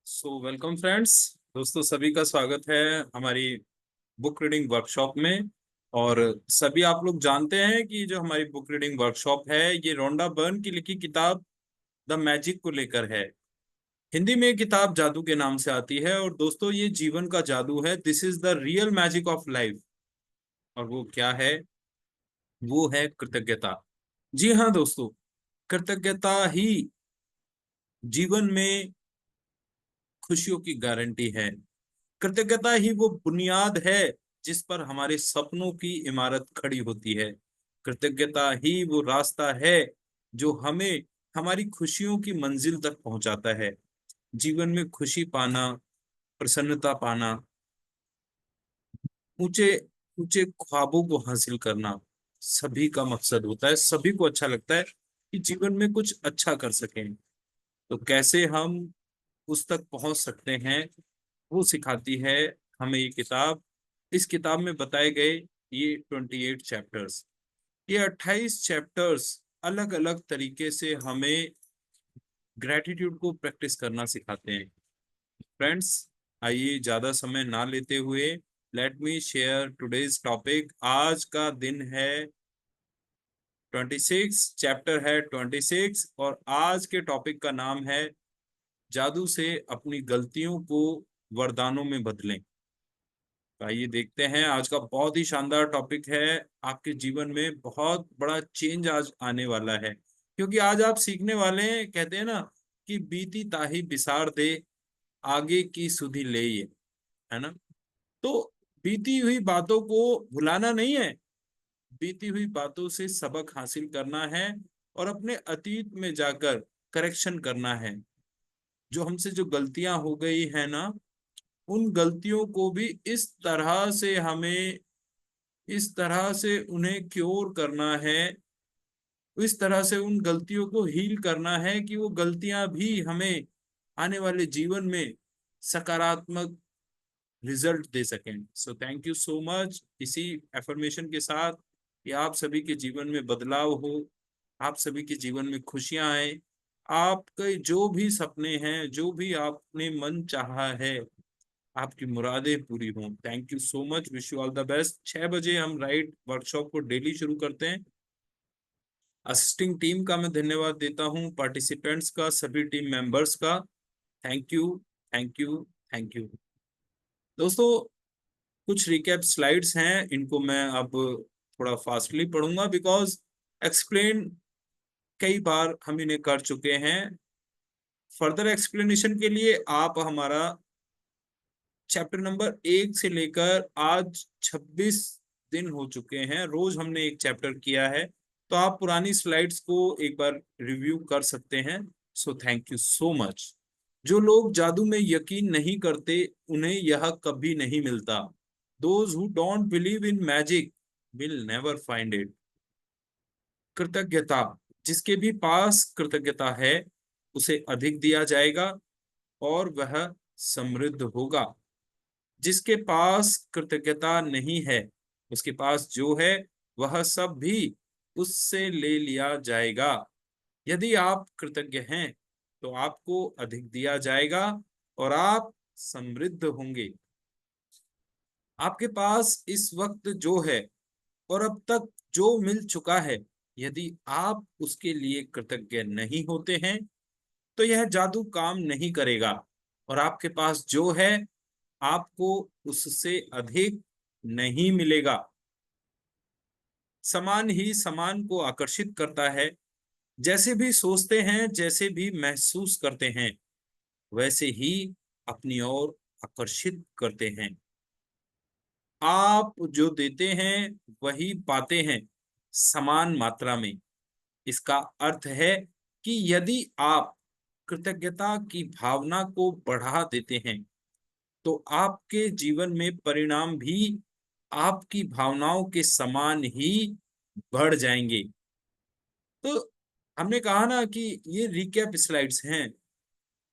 So welcome friends. दोस्तों सभी का स्वागत है हमारी बुक रीडिंग वर्कशॉप में। और सभी आप लोग जानते हैं कि जो हमारी बुक रीडिंग वर्कशॉप है ये रोंडा बर्न की लिखी किताब द मैजिक को लेकर है। हिंदी में ये किताब जादू के नाम से आती है और दोस्तों ये जीवन का जादू है। This is the real magic of life. और वो क्या है? वो है कृतज्ञता। जी हाँ दोस्तों, कृतज्ञता ही जीवन में खुशियों की गारंटी है। कृतज्ञता ही वो बुनियाद है जिस पर हमारे सपनों की इमारत खड़ी होती है। कृतज्ञता ही वो रास्ता है जो हमें हमारी खुशियों की मंजिल तक पहुंचाता है। जीवन में खुशी पाना, प्रसन्नता पाना, ऊंचे ऊंचे ख्वाबों को हासिल करना सभी का मकसद होता है। सभी को अच्छा लगता है कि जीवन में कुछ अच्छा कर सकें। तो कैसे हम उस तक पहुंच सकते हैं वो सिखाती है हमें ये किताब। इस किताब में बताए गए ये 28 चैप्टर्स, ये 28 चैप्टर्स अलग अलग तरीके से हमें ग्रेटिट्यूड को प्रैक्टिस करना सिखाते हैं। फ्रेंड्स, आइए ज्यादा समय ना लेते हुए let me share today's topic. आज का दिन है 26, चैप्टर है 26 और आज के टॉपिक का नाम है जादू से अपनी गलतियों को वरदानों में बदलें। तो आइए देखते हैं, आज का बहुत ही शानदार टॉपिक है। आपके जीवन में बहुत बड़ा चेंज आज आने वाला है, क्योंकि आज आप सीखने वाले हैं। कहते हैं ना कि बीती ताही बिसार दे, आगे की सुधि ले ये, है ना। तो बीती हुई बातों को भुलाना नहीं है, बीती हुई बातों से सबक हासिल करना है और अपने अतीत में जाकर करेक्शन करना है। जो हमसे जो गलतियां हो गई है ना, उन गलतियों को भी इस तरह से उन्हें क्योर करना है। इस तरह से उन गलतियों को हील करना है कि वो गलतियां भी हमें आने वाले जीवन में सकारात्मक रिजल्ट दे सकें। सो थैंक यू सो मच। इसी एफर्मेशन के साथ कि आप सभी के जीवन में बदलाव हो, आप सभी के जीवन में खुशियां आए, आपके जो भी सपने हैं, जो भी आपने मन चाहा है, आपकी मुरादें पूरी हों। Thank you so much, wish you all the best. 6 बजे हम राइट वर्कशॉप को डेली शुरू करते हैं। असिस्टिंग टीम का मैं धन्यवाद देता हूं, पार्टिसिपेंट्स का, सभी टीम मेंबर्स का। Thank you, thank you, thank you. दोस्तों, कुछ रिकैप स्लाइड्स हैं, इनको मैं अब थोड़ा फास्टली पढ़ूंगा बिकॉज एक्सप्लेन कई बार हम इन्हें कर चुके हैं। फर्दर एक्सप्लेनेशन के लिए आप हमारा चैप्टर नंबर 1 से लेकर आज 26 दिन हो चुके हैं, रोज हमने एक चैप्टर किया है। तो आप पुरानी स्लाइड्स को एक बार रिव्यू कर सकते हैं। सो थैंक यू सो मच। जो लोग जादू में यकीन नहीं करते उन्हें यह कभी नहीं मिलता। Those who don't believe in magic will never find it. कृतज्ञता, जिसके भी पास कृतज्ञता है उसे अधिक दिया जाएगा और वह समृद्ध होगा। जिसके पास कृतज्ञता नहीं है उसके पास जो है वह सब भी उससे ले लिया जाएगा। यदि आप कृतज्ञ हैं तो आपको अधिक दिया जाएगा और आप समृद्ध होंगे। आपके पास इस वक्त जो है और अब तक जो मिल चुका है, यदि आप उसके लिए कृतज्ञ नहीं होते हैं तो यह जादू काम नहीं करेगा और आपके पास जो है आपको उससे अधिक नहीं मिलेगा। समान ही समान को आकर्षित करता है। जैसे भी सोचते हैं, जैसे भी महसूस करते हैं, वैसे ही अपनी ओर आकर्षित करते हैं। आप जो देते हैं वही पाते हैं, समान मात्रा में। इसका अर्थ है कि यदि आप कृतज्ञता की भावना को बढ़ा देते हैं तो आपके जीवन में परिणाम भी आपकी भावनाओं के समान ही बढ़ जाएंगे। तो हमने कहा ना कि ये रिकैप स्लाइड्स हैं।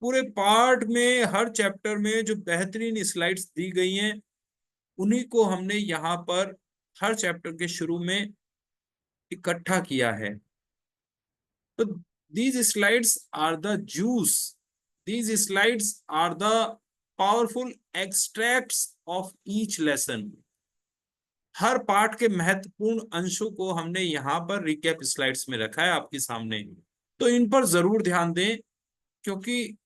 पूरे पार्ट में, हर चैप्टर में जो बेहतरीन स्लाइड्स दी गई हैं उन्हीं को हमने यहाँ पर हर चैप्टर के शुरू में इकट्ठा किया है। तो These slides are the juice. These slides are the powerful extracts of each lesson. हर पाठ के महत्वपूर्ण अंशों को हमने यहाँ पर रिकैप स्लाइड्स में रखा है आपके सामने, तो इन पर जरूर ध्यान दें, क्योंकि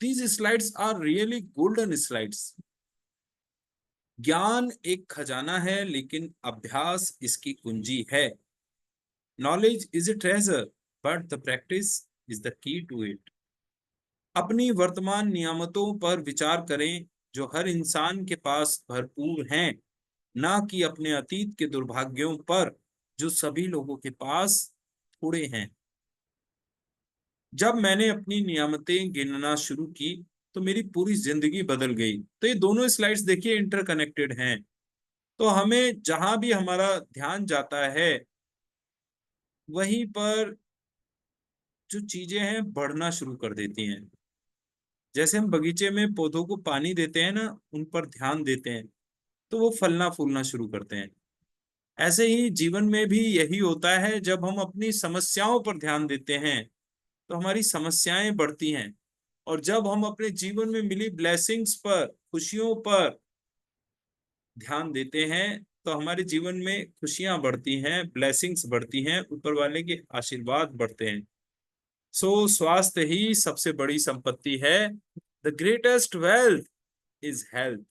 these slides are really golden slides. ज्ञान एक खजाना है, लेकिन अभ्यास इसकी कुंजी है। Knowledge is a treasure, but the practice is the key to it. अपनी वर्तमान नियामतों पर विचार करें जो हर इंसान के पास भरपूर हैं, ना कि अपने अतीत के दुर्भाग्यों पर जो सभी लोगों के पास थोड़े हैं। जब मैंने अपनी नियामतें गिनना शुरू की तो मेरी पूरी जिंदगी बदल गई। तो ये दोनों स्लाइड्स देखिए इंटरकनेक्टेड हैं। तो हमें जहां भी हमारा ध्यान जाता है वहीं पर जो चीजें हैं बढ़ना शुरू कर देती हैं। जैसे हम बगीचे में पौधों को पानी देते हैं ना, उन पर ध्यान देते हैं, तो वो फलना फूलना शुरू करते हैं। ऐसे ही जीवन में भी यही होता है, जब हम अपनी समस्याओं पर ध्यान देते हैं तो हमारी समस्याएं बढ़ती हैं, और जब हम अपने जीवन में मिली ब्लेसिंग्स पर, खुशियों पर ध्यान देते हैं तो हमारे जीवन में खुशियां बढ़ती हैं, ब्लेसिंग्स बढ़ती हैं, ऊपर वाले के आशीर्वाद बढ़ते हैं। सो स्वास्थ्य ही सबसे बड़ी संपत्ति है। The greatest wealth is health.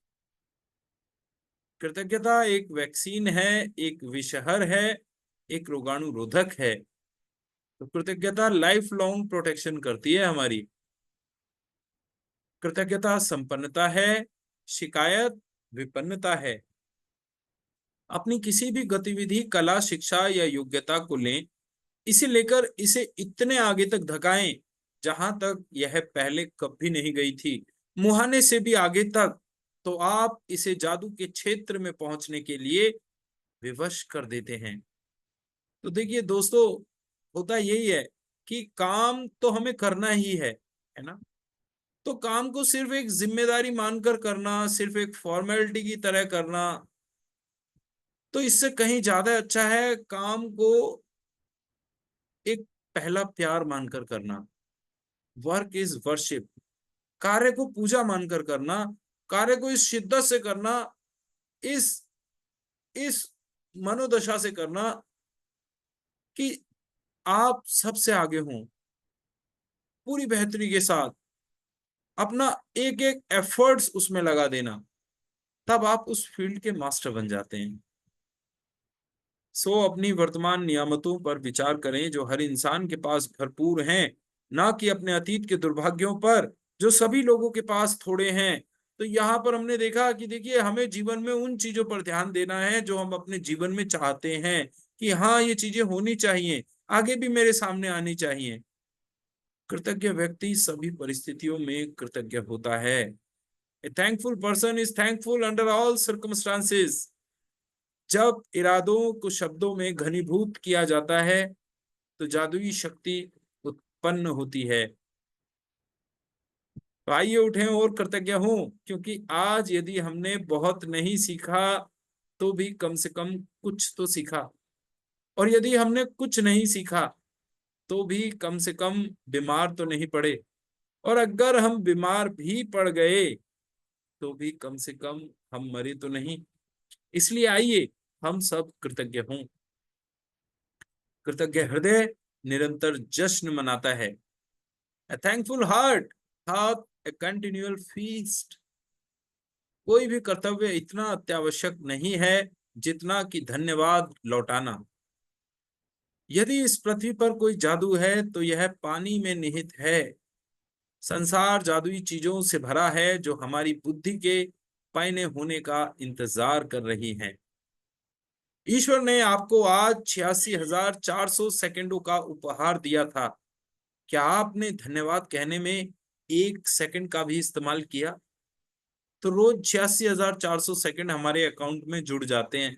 कृतज्ञता एक वैक्सीन है, एक विषहर है, एक रोगाणु रोधक है। तो कृतज्ञता लाइफ लॉन्ग प्रोटेक्शन करती है हमारी। कृतज्ञता संपन्नता है, शिकायत विपन्नता है। अपनी किसी भी गतिविधि, कला, शिक्षा या योग्यता को लें, इसे लेकर इसे इतने आगे तक धकाएं जहां तक यह पहले कभी नहीं गई थी, मुहाने से भी आगे तक। तो आप इसे जादू के क्षेत्र में पहुंचने के लिए विवश कर देते हैं। तो देखिए दोस्तों, होता यही है कि काम तो हमें करना ही है ना। तो काम को सिर्फ एक जिम्मेदारी मानकर करना, सिर्फ एक फॉर्मेलिटी की तरह करना, तो इससे कहीं ज्यादा अच्छा है काम को एक पहला प्यार मानकर करना। Work is worship. कार्य को पूजा मानकर करना, कार्य को इस शिद्दत से करना, इस इस मनोदशा से करना कि आप सबसे आगे हों, पूरी बेहतरी के साथ अपना एक एक एफर्ट्स उसमें लगा देना, तब आप उस फील्ड के मास्टर बन जाते हैं। सो अपनी वर्तमान नियामतों पर विचार करें जो हर इंसान के पास भरपूर हैं, ना कि अपने अतीत के दुर्भाग्यों पर जो सभी लोगों के पास थोड़े हैं। तो यहाँ पर हमने देखा कि देखिए, हमें जीवन में उन चीजों पर ध्यान देना है जो हम अपने जीवन में चाहते हैं कि हाँ, ये चीजें होनी चाहिए, आगे भी मेरे सामने आनी चाहिए। कृतज्ञ व्यक्ति सभी परिस्थितियों में कृतज्ञ होता है। A thankful person is thankful under all circumstances. जब इरादों को शब्दों में घनीभूत किया जाता है तो जादुई शक्ति उत्पन्न होती है। तो आइए उठें और कृतज्ञ हों, क्योंकि आज यदि हमने बहुत नहीं सीखा तो भी कम से कम कुछ तो सीखा, और यदि हमने कुछ नहीं सीखा तो भी कम से कम बीमार तो नहीं पड़े, और अगर हम बीमार भी पड़ गए तो भी कम से कम हम मरे तो नहीं। इसलिए आइए हम सब कृतज्ञ हों। कृतज्ञ हृदय निरंतर जश्न मनाता है। A thankful heart hath a continual feast। कोई भी कर्तव्य इतना अत्यावश्यक नहीं है जितना कि धन्यवाद लौटाना। यदि इस पृथ्वी पर कोई जादू है तो यह पानी में निहित है। संसार जादुई चीजों से भरा है जो हमारी बुद्धि के पैने होने का इंतजार कर रही हैं। ईश्वर ने आपको आज 86,400 सेकंडों का उपहार दिया था। क्या आपने धन्यवाद कहने में 1 सेकंड का भी इस्तेमाल किया? तो रोज 86,400 सेकंड हमारे अकाउंट में जुड़ जाते हैं।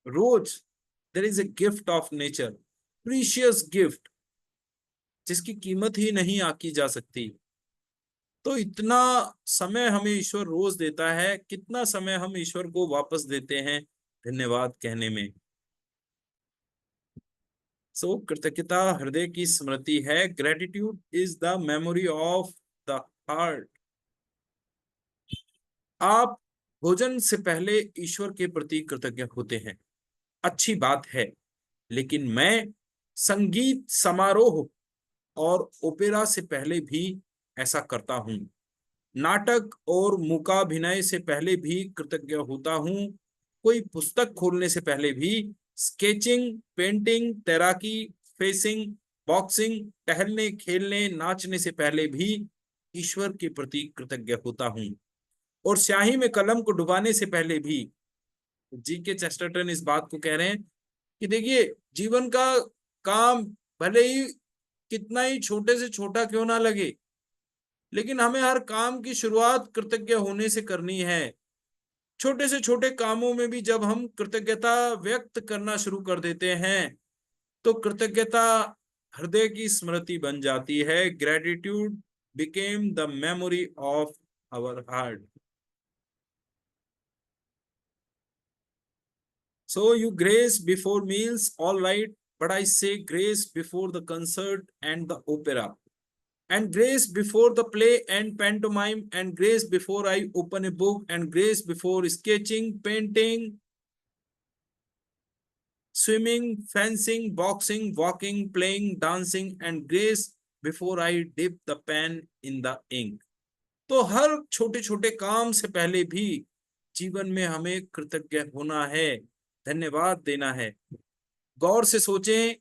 Rose there is a gift of nature, precious gift, जिसकी कीमत ही नहीं आकी जा सकती। तो इतना समय हमें ईश्वर रोज देता है, कितना समय हम ईश्वर को वापस देते हैं धन्यवाद कहने में। सो कृतज्ञता हृदय की स्मृति है। Gratitude is the memory of the heart. आप भोजन से पहले ईश्वर के प्रति कृतज्ञ होते हैं, अच्छी बात है, लेकिन मैं संगीत समारोह और ओपेरा से पहले भी ऐसा करता हूँ। नाटक और मूकाभिनय से पहले भी कृतज्ञ होता हूँ। कोई पुस्तक खोलने से पहले भी, स्केचिंग, पेंटिंग, तैराकी, फेसिंग, बॉक्सिंग, टहलने, खेलने, नाचने से पहले भी ईश्वर के प्रति कृतज्ञ होता हूँ। और स्याही में कलम को डुबाने से पहले भी। जी के चेस्टरटन इस बात को कह रहे हैं कि देखिए, जीवन का काम भले ही कितना ही छोटे से छोटा क्यों ना लगे, लेकिन हमें हर काम की शुरुआत कृतज्ञ होने से करनी है। छोटे से छोटे कामों में भी जब हम कृतज्ञता व्यक्त करना शुरू कर देते हैं, तो कृतज्ञता हृदय की स्मृति बन जाती है। Gratitude became the memory of our heart. So you grace before meals, all right, but I say grace before the concert and the opera, and grace before the play and pantomime, and grace before I open a book, and grace before sketching, painting, swimming, fencing, boxing, walking, playing, dancing, and grace before I dip the pen in the ink. तो हर छोटे छोटे काम से पहले भी जीवन में हमें कृतज्ञ होना है, धन्यवाद देना है। गौर से सोचें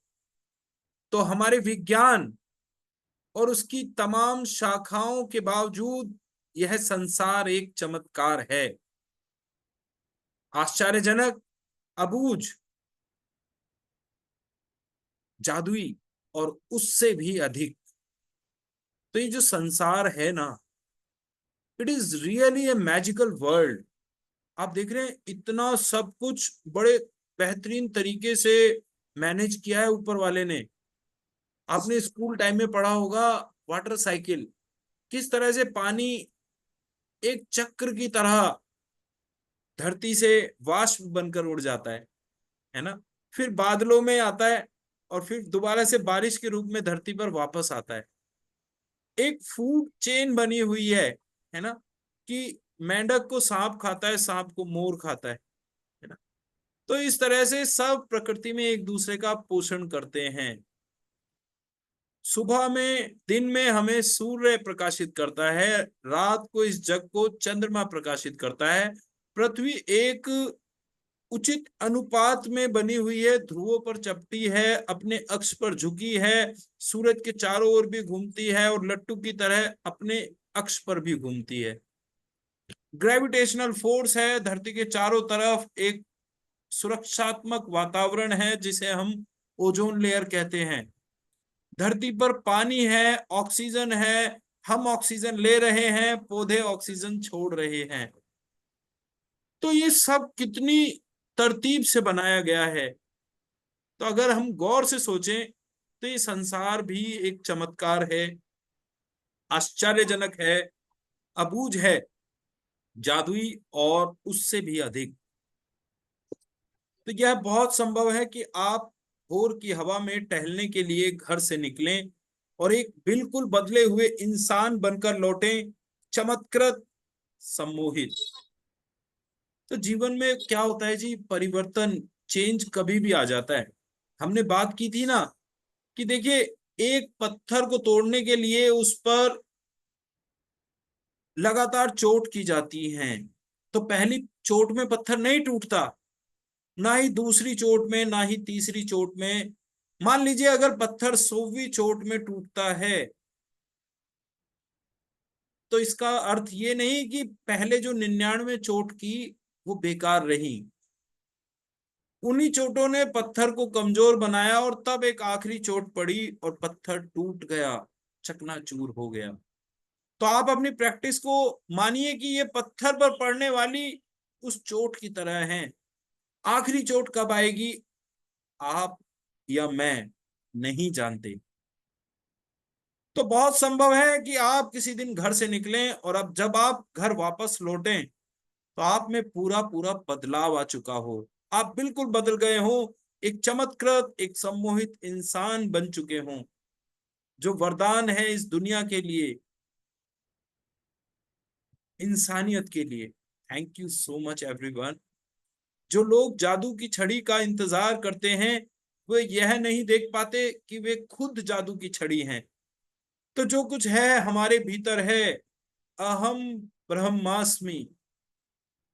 तो हमारे विज्ञान और उसकी तमाम शाखाओं के बावजूद यह संसार एक चमत्कार है, आश्चर्यजनक, अबूझ, जादुई और उससे भी अधिक। तो ये जो संसार है ना, it is really a magical world. आप देख रहे हैं इतना सब कुछ बड़े बेहतरीन तरीके से मैनेज किया है ऊपर वाले ने। आपने स्कूल टाइम में पढ़ा होगा वाटर साइकिल, किस तरह से पानी एक चक्र की तरह धरती से वाष्प बनकर उड़ जाता है ना, फिर बादलों में आता है और फिर दोबारा से बारिश के रूप में धरती पर वापस आता है। एक फूड चेन बनी हुई है ना, कि मेंढक को सांप खाता है, सांप को मोर खाता है ना। तो इस तरह से सब प्रकृति में एक दूसरे का पोषण करते हैं। सुबह में, दिन में हमें सूर्य प्रकाशित करता है, रात को इस जग को चंद्रमा प्रकाशित करता है। पृथ्वी एक उचित अनुपात में बनी हुई है, ध्रुवों पर चपटी है, अपने अक्ष पर झुकी है, सूरज के चारों ओर भी घूमती है और लट्टू की तरह अपने अक्ष पर भी घूमती है। ग्रेविटेशनल फोर्स है, धरती के चारों तरफ एक सुरक्षात्मक वातावरण है जिसे हम ओजोन लेयर कहते हैं। धरती पर पानी है, ऑक्सीजन है, हम ऑक्सीजन ले रहे हैं, पौधे ऑक्सीजन छोड़ रहे हैं। तो ये सब कितनी तरतीब से बनाया गया है। तो अगर हम गौर से सोचें तो ये संसार भी एक चमत्कार है, आश्चर्यजनक है, अबूझ है, जादुई और उससे भी अधिक। तो यह बहुत संभव है कि आप भोर की हवा में टहलने के लिए घर से निकलें और एक बिल्कुल बदले हुए इंसान बनकर लौटें, चमत्कृत, सम्मोहित। तो जीवन में क्या होता है जी, परिवर्तन, चेंज कभी भी आ जाता है। हमने बात की थी ना कि देखिए, एक पत्थर को तोड़ने के लिए उस पर लगातार चोट की जाती है। तो पहली चोट में पत्थर नहीं टूटता, ना ही दूसरी चोट में, ना ही तीसरी चोट में। मान लीजिए अगर पत्थर 100वीं चोट में टूटता है, तो इसका अर्थ ये नहीं कि पहले जो 99 चोट की वो बेकार रही। उन्हीं चोटों ने पत्थर को कमजोर बनाया और तब एक आखिरी चोट पड़ी और पत्थर टूट गया, चकनाचूर हो गया। तो आप अपनी प्रैक्टिस को मानिए कि ये पत्थर पर पड़ने वाली उस चोट की तरह है। आखिरी चोट कब आएगी, आप या मैं नहीं जानते। तो बहुत संभव है कि आप किसी दिन घर से निकलें और अब जब आप घर वापस लौटें तो आप में पूरा पूरा बदलाव आ चुका हो, आप बिल्कुल बदल गए हो। एक चमत्कृत, एक सम्मोहित इंसान बन चुके हों, जो वरदान है इस दुनिया के लिए, इंसानियत के लिए। Thank you so much everyone. जो लोग जादू की छड़ी का इंतजार करते हैं, वे यह नहीं देख पाते कि वे खुद जादू की छड़ी हैं। तो जो कुछ है हमारे भीतर है, अहम ब्रह्मास्मि,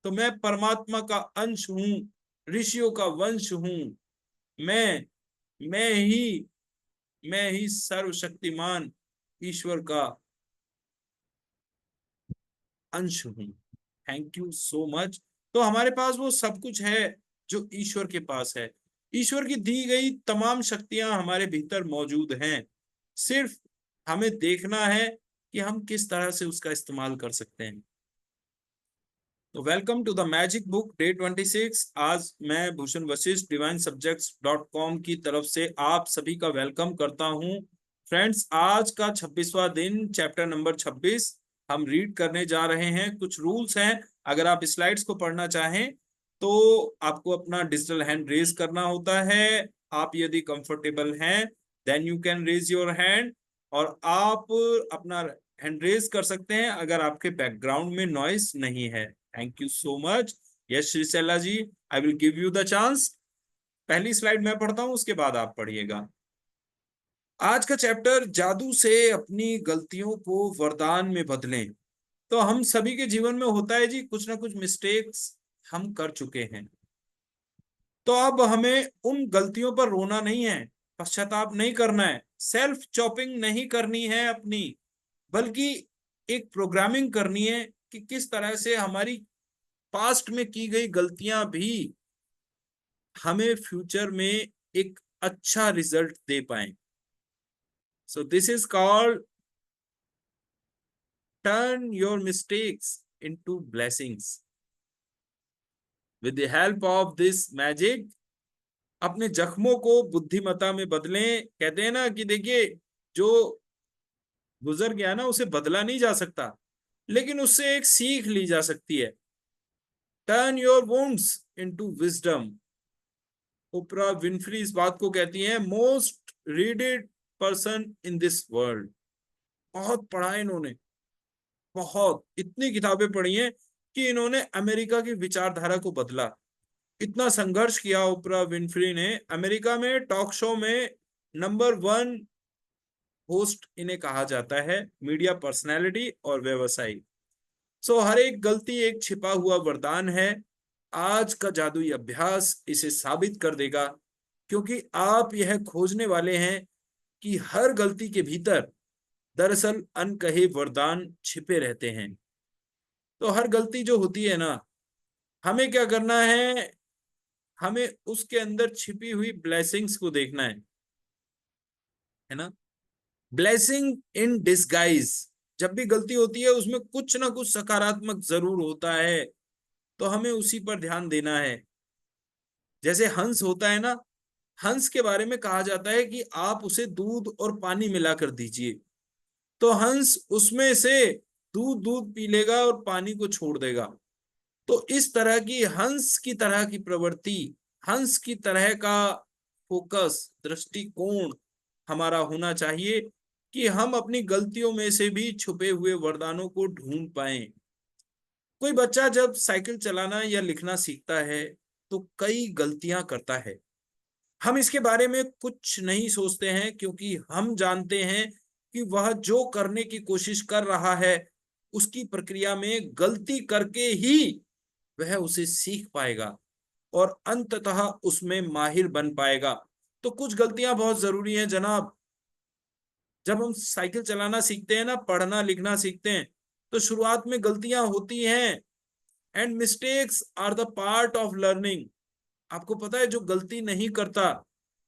तो मैं परमात्मा का अंश हूं, ऋषियों का वंश हूं। मैं मैं ही मैं ही सर्वशक्तिमान ईश्वर का अंश हूं। Thank you so much. तो हमारे पास वो सब कुछ है जो ईश्वर के पास है। ईश्वर की दी गई तमाम शक्तियां हमारे भीतर मौजूद हैं। सिर्फ हमें देखना है कि हम किस तरह से उसका इस्तेमाल कर सकते हैं। तो welcome to the magic book day 26। आज मैं Bhushan Vashishtha divine subjects dot com की तरफ से आप सभी का वेलकम करता हूं। फ्रेंड्स, आज का 26वां दिन, चैप्टर नंबर 26 हम रीड करने जा रहे हैं। कुछ रूल्स हैं। अगर आप स्लाइड्स को पढ़ना चाहें तो आपको अपना डिजिटल हैंड रेज करना होता है। आप यदि कंफर्टेबल हैं then you can raise your hand, और आप अपना हैंड रेज कर सकते हैं अगर आपके बैकग्राउंड में नॉइस नहीं है। Thank you so much. Yes Shrishaila ji, I will give you the chance. पहली स्लाइड मैं पढ़ता हूं, उसके बाद आप पढ़िएगा। आज का चैप्टर, जादू से अपनी गलतियों को वरदान में बदलें। तो हम सभी के जीवन में होता है जी, कुछ ना कुछ मिस्टेक्स हम कर चुके हैं। तो अब हमें उन गलतियों पर रोना नहीं है, पश्चाताप नहीं करना है, सेल्फ चॉपिंग नहीं करनी है अपनी, बल्कि एक प्रोग्रामिंग करनी है कि किस तरह से हमारी पास्ट में की गई गलतियां भी हमें फ्यूचर में एक अच्छा रिजल्ट दे पाए। So this is called turn your mistakes into blessings. With the help of this magic, अपने जख्मों को बुद्धिमत्ता में बदलें। कहते हैं ना कि देखिए, जो गुजर गया ना उसे बदला नहीं जा सकता, लेकिन उससे एक सीख ली जा सकती है। Turn your wounds into wisdom. Opener Winfrey इस बात को कहती हैं, most readed person in this world. बहुत पढ़ा है इन्होंने, बहुत, इतनी किताबें पढ़ी हैं कि इन्होंने अमेरिका की विचारधारा को बदला। इतना संघर्ष किया ओपरा विनफ्री ने। अमेरिका में टॉक शो में नंबर 1 होस्ट इन्हें कहा जाता है, मीडिया पर्सनैलिटी और व्यवसायी। सो हर एक गलती एक छिपा हुआ वरदान है। आज का जादुई अभ्यास इसे साबित कर देगा, क्योंकि आप यह खोजने वाले हैं कि हर गलती के भीतर दरअसल अनकहे वरदान छिपे रहते हैं। तो हर गलती जो होती है ना, हमें क्या करना है, हमें उसके अंदर छिपी हुई ब्लेसिंग्स को देखना है ना। Blessing in disguise. जब भी गलती होती है उसमें कुछ ना कुछ सकारात्मक जरूर होता है, तो हमें उसी पर ध्यान देना है। जैसे हंस होता है ना, हंस के बारे में कहा जाता है कि आप उसे दूध और पानी मिलाकर दीजिए, तो हंस उसमें से दूध दूध पी लेगा और पानी को छोड़ देगा। तो इस तरह की हंस की तरह की प्रवृत्ति, हंस की तरह का फोकस, दृष्टिकोण हमारा होना चाहिए कि हम अपनी गलतियों में से भी छुपे हुए वरदानों को ढूंढ पाएं। कोई बच्चा जब साइकिल चलाना या लिखना सीखता है तो कई गलतियां करता है। हम इसके बारे में कुछ नहीं सोचते हैं, क्योंकि हम जानते हैं कि वह जो करने की कोशिश कर रहा है उसकी प्रक्रिया में गलती करके ही वह उसे सीख पाएगा और अंततः उसमें माहिर बन पाएगा। तो कुछ गलतियां बहुत जरूरी हैं जनाब। जब हम साइकिल चलाना सीखते हैं ना, पढ़ना लिखना सीखते हैं, तो शुरुआत में गलतियां होती हैं। And mistakes are the part of learning. आपको पता है, जो गलती नहीं करता,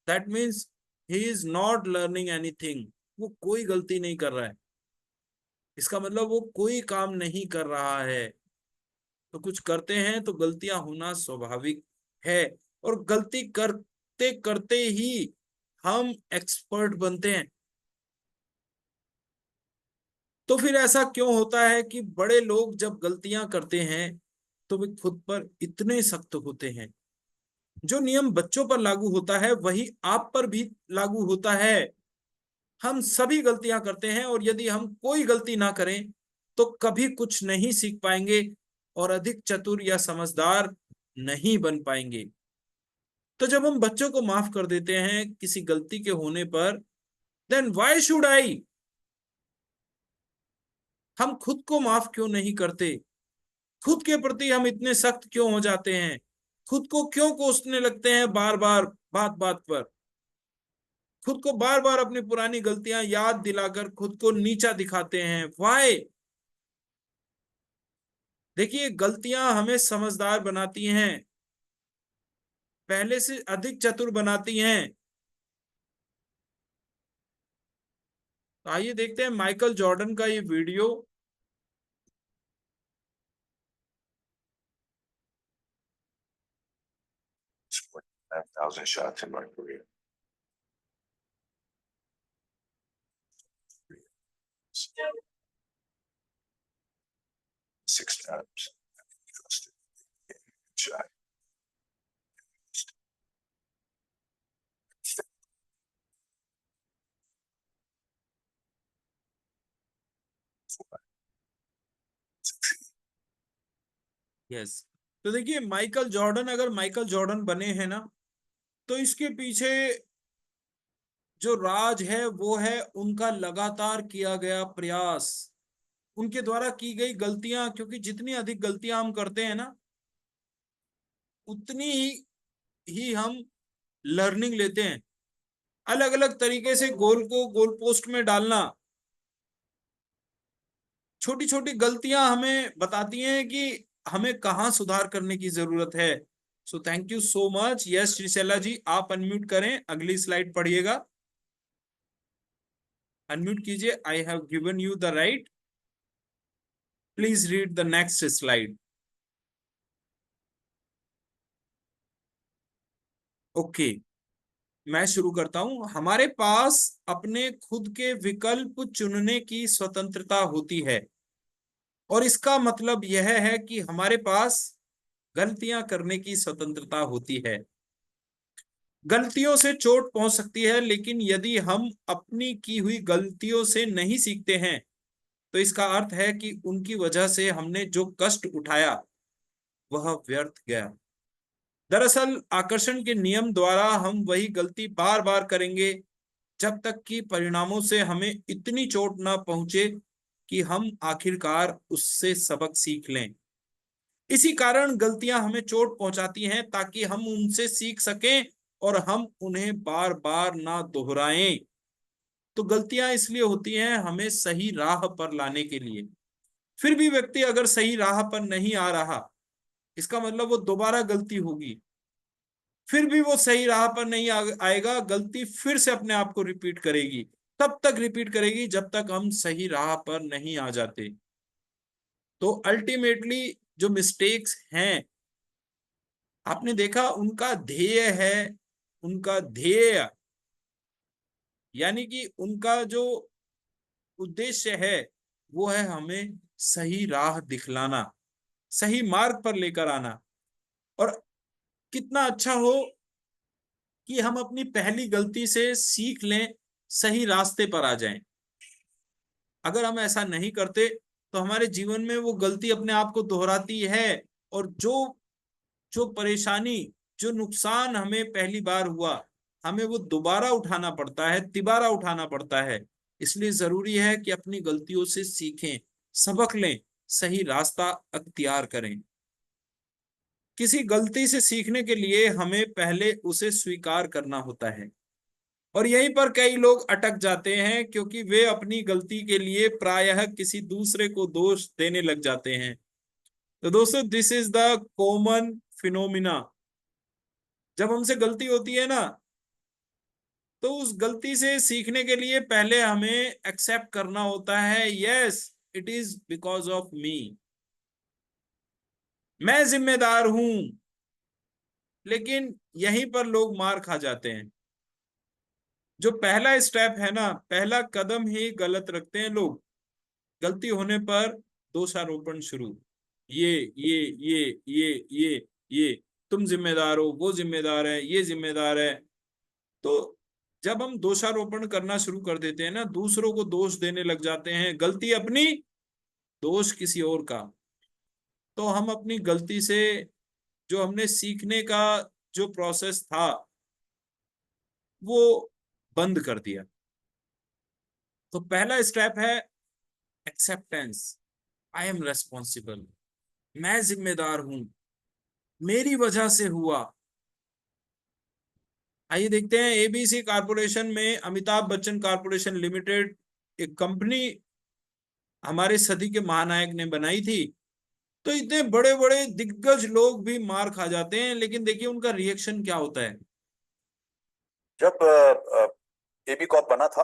that means he is not learning anything. वो कोई गलती नहीं कर रहा है, इसका मतलब वो कोई काम नहीं कर रहा है। तो कुछ करते हैं तो गलतियां होना स्वाभाविक है, और गलती करते करते ही हम एक्सपर्ट बनते हैं। तो फिर ऐसा क्यों होता है कि बड़े लोग जब गलतियां करते हैं तो वे खुद पर इतने सख्त होते हैं? जो नियम बच्चों पर लागू होता है वही आप पर भी लागू होता है। हम सभी गलतियां करते हैं, और यदि हम कोई गलती ना करें तो कभी कुछ नहीं सीख पाएंगे और अधिक चतुर या समझदार नहीं बन पाएंगे। तो जब हम बच्चों को माफ कर देते हैं किसी गलती के होने पर, देन व्हाई शुड आई, हम खुद को माफ क्यों नहीं करते? खुद के प्रति हम इतने सख्त क्यों हो जाते हैं? खुद को क्यों कोसने लगते हैं बार बार, बात बात पर? खुद को बार बार अपनी पुरानी गलतियां याद दिलाकर खुद को नीचा दिखाते हैं, वाई? देखिए, गलतियां हमें समझदार बनाती हैं, पहले से अधिक चतुर बनाती हैं। तो आइए देखते हैं माइकल जॉर्डन का ये video. 1,000 shots in my career. Six times. Shot. Yes. तो देखिए, माइकल जॉर्डन अगर माइकल जॉर्डन बने हैं ना, तो इसके पीछे जो राज है वो है उनका लगातार किया गया प्रयास, उनके द्वारा की गई गलतियां। क्योंकि जितनी अधिक गलतियां हम करते हैं ना, उतनी ही हम लर्निंग लेते हैं। अलग अलग तरीके से गोल को गोल पोस्ट में डालना, छोटी छोटी गलतियां हमें बताती हैं कि हमें कहाँ सुधार करने की जरूरत है। So thank you so much. Yes Shrishaila ji, आप अनम्यूट करें, अगली स्लाइड पढ़िएगा। अनम्यूट कीजिए, I have given you the right. Please read the next slide. Okay, मैं शुरू करता हूं। हमारे पास अपने खुद के विकल्प चुनने की स्वतंत्रता होती है, और इसका मतलब यह है कि हमारे पास गलतियां करने की स्वतंत्रता होती है। गलतियों से चोट पहुंच सकती है, लेकिन यदि हम अपनी की हुई गलतियों से नहीं सीखते हैं तो इसका अर्थ है कि उनकी वजह से हमने जो कष्ट उठाया वह व्यर्थ गया। दरअसल आकर्षण के नियम द्वारा हम वही गलती बार बार करेंगे जब तक कि परिणामों से हमें इतनी चोट ना पहुंचे कि हम आखिरकार उससे सबक सीख लें। इसी कारण गलतियां हमें चोट पहुंचाती हैं, ताकि हम उनसे सीख सकें और हम उन्हें बार बार ना दोहराएं। तो गलतियां इसलिए होती हैं हमें सही राह पर लाने के लिए। फिर भी व्यक्ति अगर सही राह पर नहीं आ रहा, इसका मतलब वो दोबारा गलती होगी। फिर भी वो सही राह पर नहीं आएगा, गलती फिर से अपने आप को रिपीट करेगी। तब तक रिपीट करेगी जब तक हम सही राह पर नहीं आ जाते। तो अल्टीमेटली जो मिस्टेक्स हैं, आपने देखा उनका ध्येय है, उनका ध्येय यानी कि उनका जो उद्देश्य है वो है हमें सही राह दिखलाना, सही मार्ग पर लेकर आना। और कितना अच्छा हो कि हम अपनी पहली गलती से सीख लें, सही रास्ते पर आ जाएं। अगर हम ऐसा नहीं करते तो हमारे जीवन में वो गलती अपने आप को दोहराती है, और जो जो परेशानी, जो नुकसान हमें पहली बार हुआ, हमें वो दोबारा उठाना पड़ता है, तिबारा उठाना पड़ता है। इसलिए जरूरी है कि अपनी गलतियों से सीखें, सबक लें, सही रास्ता अख्तियार करें। किसी गलती से सीखने के लिए हमें पहले उसे स्वीकार करना होता है, और यहीं पर कई लोग अटक जाते हैं क्योंकि वे अपनी गलती के लिए प्रायः किसी दूसरे को दोष देने लग जाते हैं। तो दोस्तों, this is the common phenomena. जब हमसे गलती होती है ना, तो उस गलती से सीखने के लिए पहले हमें एक्सेप्ट करना होता है, yes it is because of me, मैं जिम्मेदार हूं। लेकिन यहीं पर लोग मार खा जाते हैं। जो पहला स्टेप है ना, पहला कदम ही गलत रखते हैं लोग। गलती होने पर दोषारोपण शुरू, ये ये ये ये ये ये। तुम जिम्मेदार हो, वो जिम्मेदार है, ये जिम्मेदार है। तो जब हम दोषारोपण करना शुरू कर देते हैं ना, दूसरों को दोष देने लग जाते हैं, गलती अपनी, दोष किसी और का, तो हम अपनी गलती से जो हमने सीखने का जो प्रोसेस था वो बंद कर दिया। तो पहला स्टेप है एक्सेप्टेंस। आई एम रेस्पॉन्सिबल, मैं जिम्मेदार हूं, मेरी वजह से हुआ। आइए देखते हैं, एबीसी कारपोरेशन में अमिताभ बच्चन कारपोरेशन लिमिटेड एक कंपनी हमारे सदी के महानायक ने बनाई थी। तो इतने बड़े बड़े दिग्गज लोग भी मार खा जाते हैं, लेकिन देखिए उनका रिएक्शन क्या होता है। जब एबी कॉप बना था,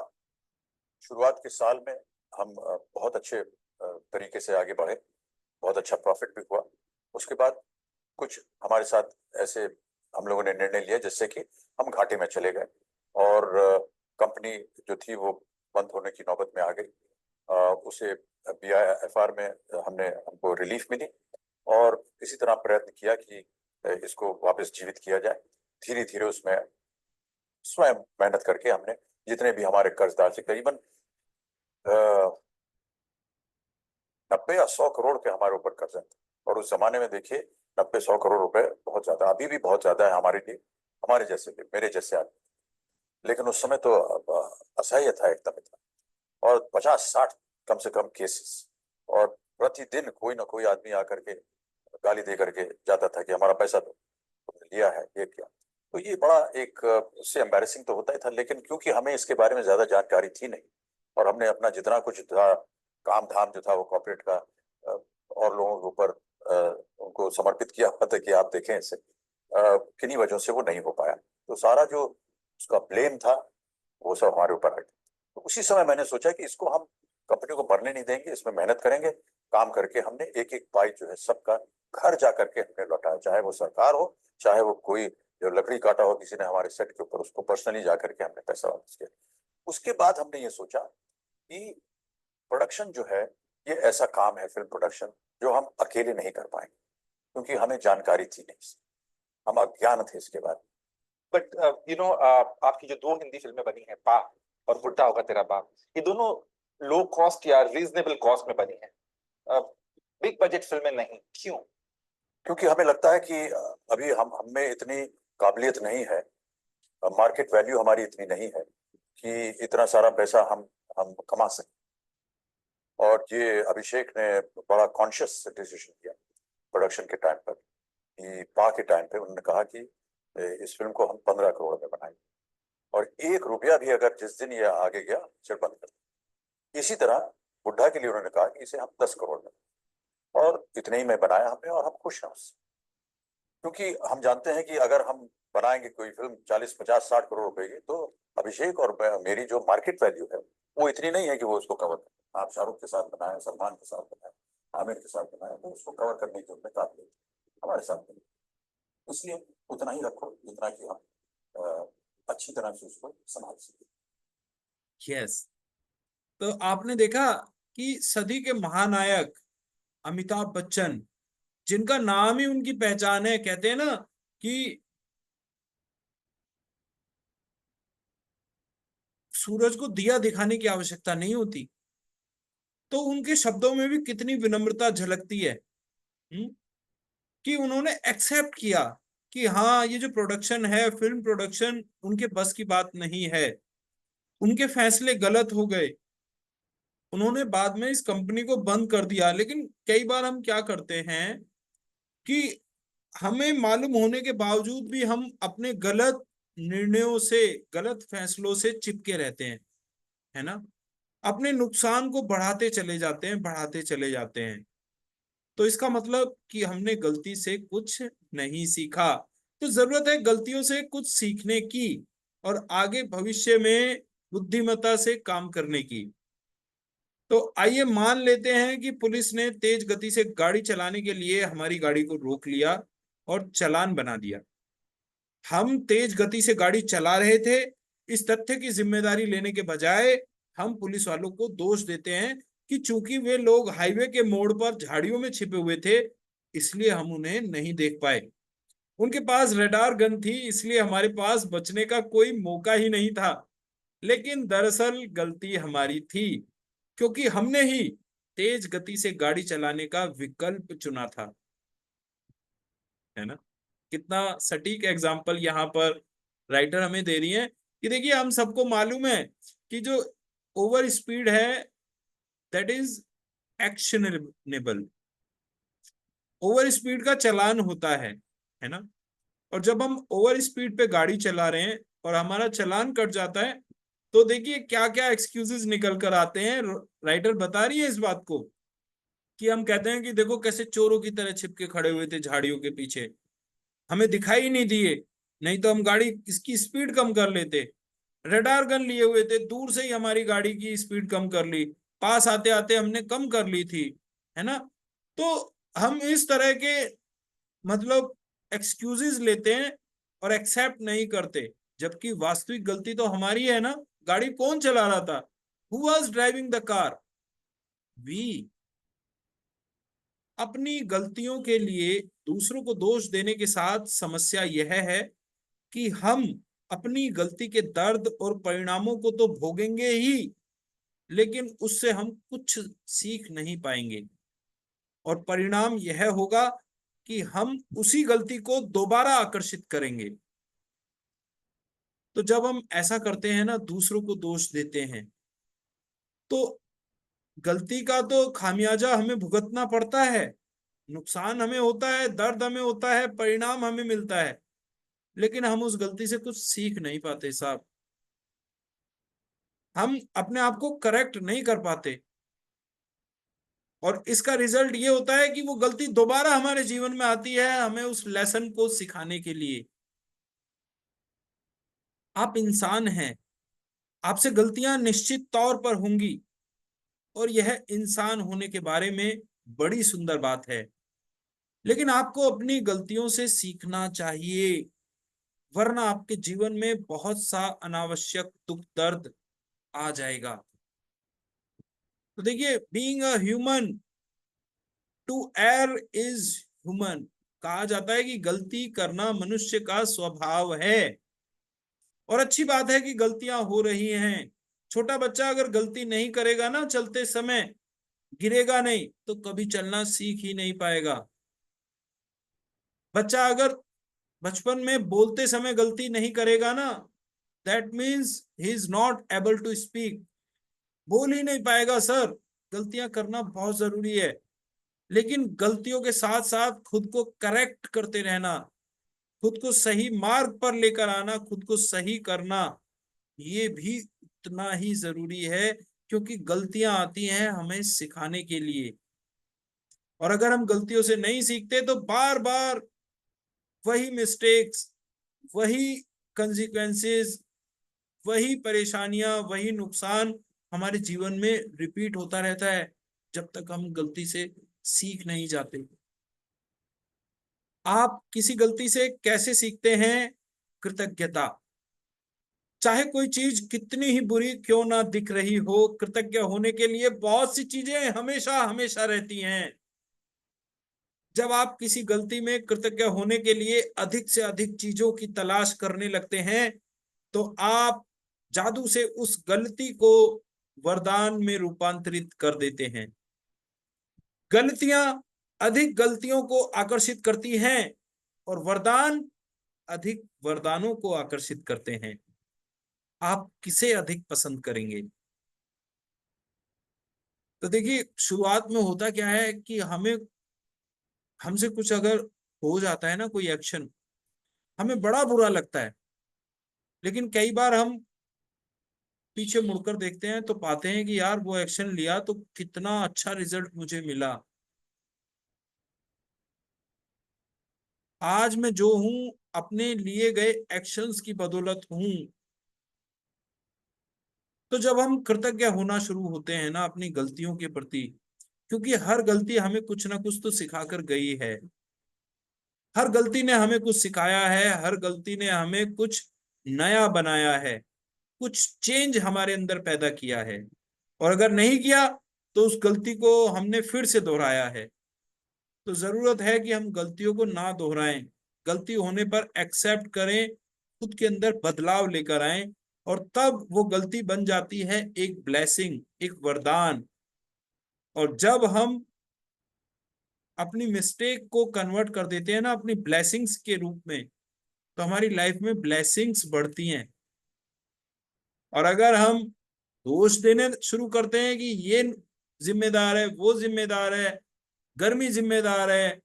शुरुआत के साल में हम बहुत अच्छे तरीके से आगे बढ़े, बहुत अच्छा प्रॉफिट भी हुआ। उसके बाद कुछ हमारे साथ ऐसे हम लोगों ने निर्णय लिया जिससे कि हम घाटे में चले गए और कंपनी जो थी वो बंद होने की नौबत में आ गई। उसे बीआईएफआर में हमको रिलीफ मिली और इसी तरह प्रयत्न किया कि इसको वापस जीवित किया जाए। धीरे धीरे उसमें स्वयं मेहनत करके हमने जितने भी हमारे कर्जदार थे, करीबन 90 या 100 करोड़ के हमारे ऊपर कर्जा था। और उस जमाने में देखिए 90-100 करोड़ रुपए बहुत ज्यादा, अभी भी बहुत ज्यादा है हमारे लिए, हमारे जैसे भी, मेरे जैसे आदमी। लेकिन उस समय तो असह्य था एकदम इतना। और 50-60 कम से कम केसेस, और प्रतिदिन कोई ना कोई आदमी आकर के गाली दे करके जाता था कि हमारा पैसा तो तुमने लिया है, ये किया। तो ये बड़ा एक उससे एम्बैरेसिंग तो होता ही था, लेकिन क्योंकि हमें इसके बारे में ज्यादा जानकारी थी नहीं और हमने अपना जितना कुछ था काम धाम जो था वो कॉर्पोरेट का और लोगों के ऊपर उनको समर्पित किया हुआ था कि आप देखें इसे, किन्हीं वजहों से वो नहीं हो पाया। तो सारा जो उसका ब्लेम था वो सब हमारे ऊपर आ गया। तो उसी समय मैंने सोचा कि इसको हम कंपनी को मरने नहीं देंगे, इसमें मेहनत करेंगे, काम करके हमने एक एक पाई जो है सबका घर जा करके हमने लौटाया, चाहे वो सरकार हो, चाहे वो कोई जो लकड़ी काटा हो किसी ने हमारे सेट के ऊपर, उसको पर्सनली जा करके हमने पैसा वापस किया। उसके बाद हमने ये सोचा कि प्रोडक्शन जो है ये ऐसा काम है, फिल्म प्रोडक्शन, जो हम अकेले नहीं कर पाएंगे क्योंकि हमें जानकारी थी नहीं, हम अज्ञान थे इसके बारे में। बट आपकी जो 2 हिंदी फिल्में बनी हैं, पा और बुढ़ा होगा तेरा बाप, ये दोनों लो कॉस्ट या रीजनेबल कॉस्ट में बनी है, बिग बजट फिल्में नहीं, क्यों? क्योंकि हमें लगता है कि अभी हम में इतनी काबिलियत नहीं है, मार्केट वैल्यू हमारी इतनी नहीं है कि इतना सारा पैसा हम कमा सकें। और ये अभिषेक ने बड़ा कॉन्शियस डिसीजन किया प्रोडक्शन के टाइम पर, कि पा के टाइम पे उन्होंने कहा कि इस फिल्म को हम 15 करोड़ में बनाएंगे और 1 रुपया भी अगर जिस दिन ये आगे गया फिर बंद कर देंगे। इसी तरह बुढ़ा के लिए उन्होंने कहा कि इसे हम 10 करोड़ में, और इतने ही में बनाया हमने और हम खुश हैं उससे। क्योंकि हम जानते हैं कि अगर हम बनाएंगे कोई फिल्म 40-50-60 करोड़ रुपए की, तो अभिषेक और मेरी जो मार्केट वैल्यू है वो इतनी नहीं है कि वो उसको कवर करे। आप शाहरुख के साथ बनाए, सलमान के साथ बनाए, आमिर के साथ बनाए, तो उसको कवर करने की उनमें काबिलियत हमारे साथ नहीं। इसलिए उतना ही रखो जितना कि हम अच्छी तरह से उसको संभाल सके। यस। तो आपने देखा कि सदी के महानायक अमिताभ बच्चन, जिनका नाम ही उनकी पहचान है, कहते हैं ना कि सूरज को दिया दिखाने की आवश्यकता नहीं होती, तो उनके शब्दों में भी कितनी विनम्रता झलकती है। कि उन्होंने एक्सेप्ट किया कि हाँ, ये जो प्रोडक्शन है, फिल्म प्रोडक्शन, उनके बस की बात नहीं है, उनके फैसले गलत हो गए, उन्होंने बाद में इस कंपनी को बंद कर दिया। लेकिन कई बार हम क्या करते हैं कि हमें मालूम होने के बावजूद भी हम अपने गलत निर्णयों से, गलत फैसलों से चिपके रहते हैं, है ना, अपने नुकसान को बढ़ाते चले जाते हैं, बढ़ाते चले जाते हैं। तो इसका मतलब कि हमने गलती से कुछ नहीं सीखा। तो जरूरत है गलतियों से कुछ सीखने की और आगे भविष्य में बुद्धिमत्ता से काम करने की। तो आइए मान लेते हैं कि पुलिस ने तेज गति से गाड़ी चलाने के लिए हमारी गाड़ी को रोक लिया और चालान बना दिया। हम तेज गति से गाड़ी चला रहे थे, इस तथ्य की जिम्मेदारी लेने के बजाय हम पुलिस वालों को दोष देते हैं कि चूंकि वे लोग हाईवे के मोड़ पर झाड़ियों में छिपे हुए थे, इसलिए हम उन्हें नहीं देख पाए। उनके पास रडार गन थी, इसलिए हमारे पास बचने का कोई मौका ही नहीं था। लेकिन दरअसल गलती हमारी थी, क्योंकि हमने ही तेज गति से गाड़ी चलाने का विकल्प चुना था। है ना? कितना सटीक एग्जाम्पल यहाँ पर राइटर हमें दे रही है कि देखिए, हम सबको मालूम है कि जो ओवर स्पीड है that is actionable. Over speed का चालान होता है ना? और जब हम ओवर स्पीड पे गाड़ी चला रहे हैं और हमारा चालान कट जाता है, तो देखिए क्या क्या एक्सक्यूजेस निकल कर आते हैं। राइटर बता रही है इस बात को कि हम कहते हैं कि देखो कैसे चोरों की तरह छिपके खड़े हुए थे झाड़ियों के पीछे, हमें दिखाई ही नहीं दिए, नहीं तो हम गाड़ी इसकी स्पीड कम कर लेते। रडार गन लिए हुए थे, दूर से ही हमारी गाड़ी की स्पीड कम कर ली, पास आते आते हमने कम कर ली थी। है ना? तो हम इस तरह के मतलब एक्सक्यूजेस लेते हैं और एक्सेप्ट नहीं करते, जबकि वास्तविक गलती तो हमारी है ना। गाड़ी कौन चला रहा था? Who was driving the car? We. अपनी गलतियों के लिए दूसरों को दोष देने के साथ समस्या यह है कि हम अपनी गलती के दर्द और परिणामों को तो भोगेंगे ही, लेकिन उससे हम कुछ सीख नहीं पाएंगे। और परिणाम यह होगा कि हम उसी गलती को दोबारा आकर्षित करेंगे। तो जब हम ऐसा करते हैं ना, दूसरों को दोष देते हैं, तो गलती का तो खामियाजा हमें भुगतना पड़ता है, नुकसान हमें होता है, दर्द हमें होता है, परिणाम हमें मिलता है, लेकिन हम उस गलती से कुछ सीख नहीं पाते साहब। हम अपने आप को करेक्ट नहीं कर पाते, और इसका रिजल्ट ये होता है कि वो गलती दोबारा हमारे जीवन में आती है, हमें उस लेसन को सिखाने के लिए। आप इंसान हैं, आपसे गलतियां निश्चित तौर पर होंगी, और यह इंसान होने के बारे में बड़ी सुंदर बात है। लेकिन आपको अपनी गलतियों से सीखना चाहिए, वरना आपके जीवन में बहुत सा अनावश्यक दुख दर्द आ जाएगा। तो देखिए, being a human, to err is human. कहा जाता है कि गलती करना मनुष्य का स्वभाव है, और अच्छी बात है कि गलतियां हो रही हैं। छोटा बच्चा अगर गलती नहीं करेगा ना, चलते समय गिरेगा नहीं, तो कभी चलना सीख ही नहीं पाएगा। बच्चा अगर बचपन में बोलते समय गलती नहीं करेगा ना, that means he is not able to speak. बोल ही नहीं पाएगा सर। गलतियां करना बहुत जरूरी है, लेकिन गलतियों के साथ साथ खुद को करेक्ट करते रहना, खुद को सही मार्ग पर लेकर आना, खुद को सही करना, ये भी उतना ही जरूरी है, क्योंकि गलतियां आती हैं हमें सिखाने के लिए। और अगर हम गलतियों से नहीं सीखते तो बार बार वही मिस्टेक्स, वही कंसिक्वेंसेस, वही परेशानियां, वही नुकसान हमारे जीवन में रिपीट होता रहता है, जब तक हम गलती से सीख नहीं जाते। आप किसी गलती से कैसे सीखते हैं? कृतज्ञता। चाहे कोई चीज कितनी ही बुरी क्यों ना दिख रही हो, कृतज्ञ होने के लिए बहुत सी चीजें हमेशा हमेशा रहती हैं। जब आप किसी गलती में कृतज्ञ होने के लिए अधिक से अधिक चीजों की तलाश करने लगते हैं, तो आप जादू से उस गलती को वरदान में रूपांतरित कर देते हैं। गलतियां अधिक गलतियों को आकर्षित करती हैं, और वरदान अधिक वरदानों को आकर्षित करते हैं। आप किसे अधिक पसंद करेंगे? तो देखिए, शुरुआत में होता क्या है कि हमसे कुछ अगर हो जाता है ना, कोई एक्शन, हमें बड़ा बुरा लगता है, लेकिन कई बार हम पीछे मुड़कर देखते हैं तो पाते हैं कि यार वो एक्शन लिया तो कितना अच्छा रिजल्ट मुझे मिला। आज मैं जो हूं, अपने लिए गए एक्शंस की बदौलत हूं। तो जब हम कृतज्ञ होना शुरू होते हैं ना अपनी गलतियों के प्रति, क्योंकि हर गलती हमें कुछ ना कुछ तो सिखा कर गई है, हर गलती ने हमें कुछ सिखाया है, हर गलती ने हमें कुछ नया बनाया है, कुछ चेंज हमारे अंदर पैदा किया है। और अगर नहीं किया तो उस गलती को हमने फिर से दोहराया है। तो जरूरत है कि हम गलतियों को ना दोहराएं, गलती होने पर एक्सेप्ट करें, खुद के अंदर बदलाव लेकर आए, और तब वो गलती बन जाती है एक ब्लेसिंग, एक वरदान। और जब हम अपनी मिस्टेक को कन्वर्ट कर देते हैं ना अपनी ब्लेसिंग्स के रूप में, तो हमारी लाइफ में ब्लेसिंग्स बढ़ती हैं। और अगर हम दोष देने शुरू करते हैं कि ये जिम्मेदार है, वो जिम्मेदार है, गर्मी जिम्मेदार है,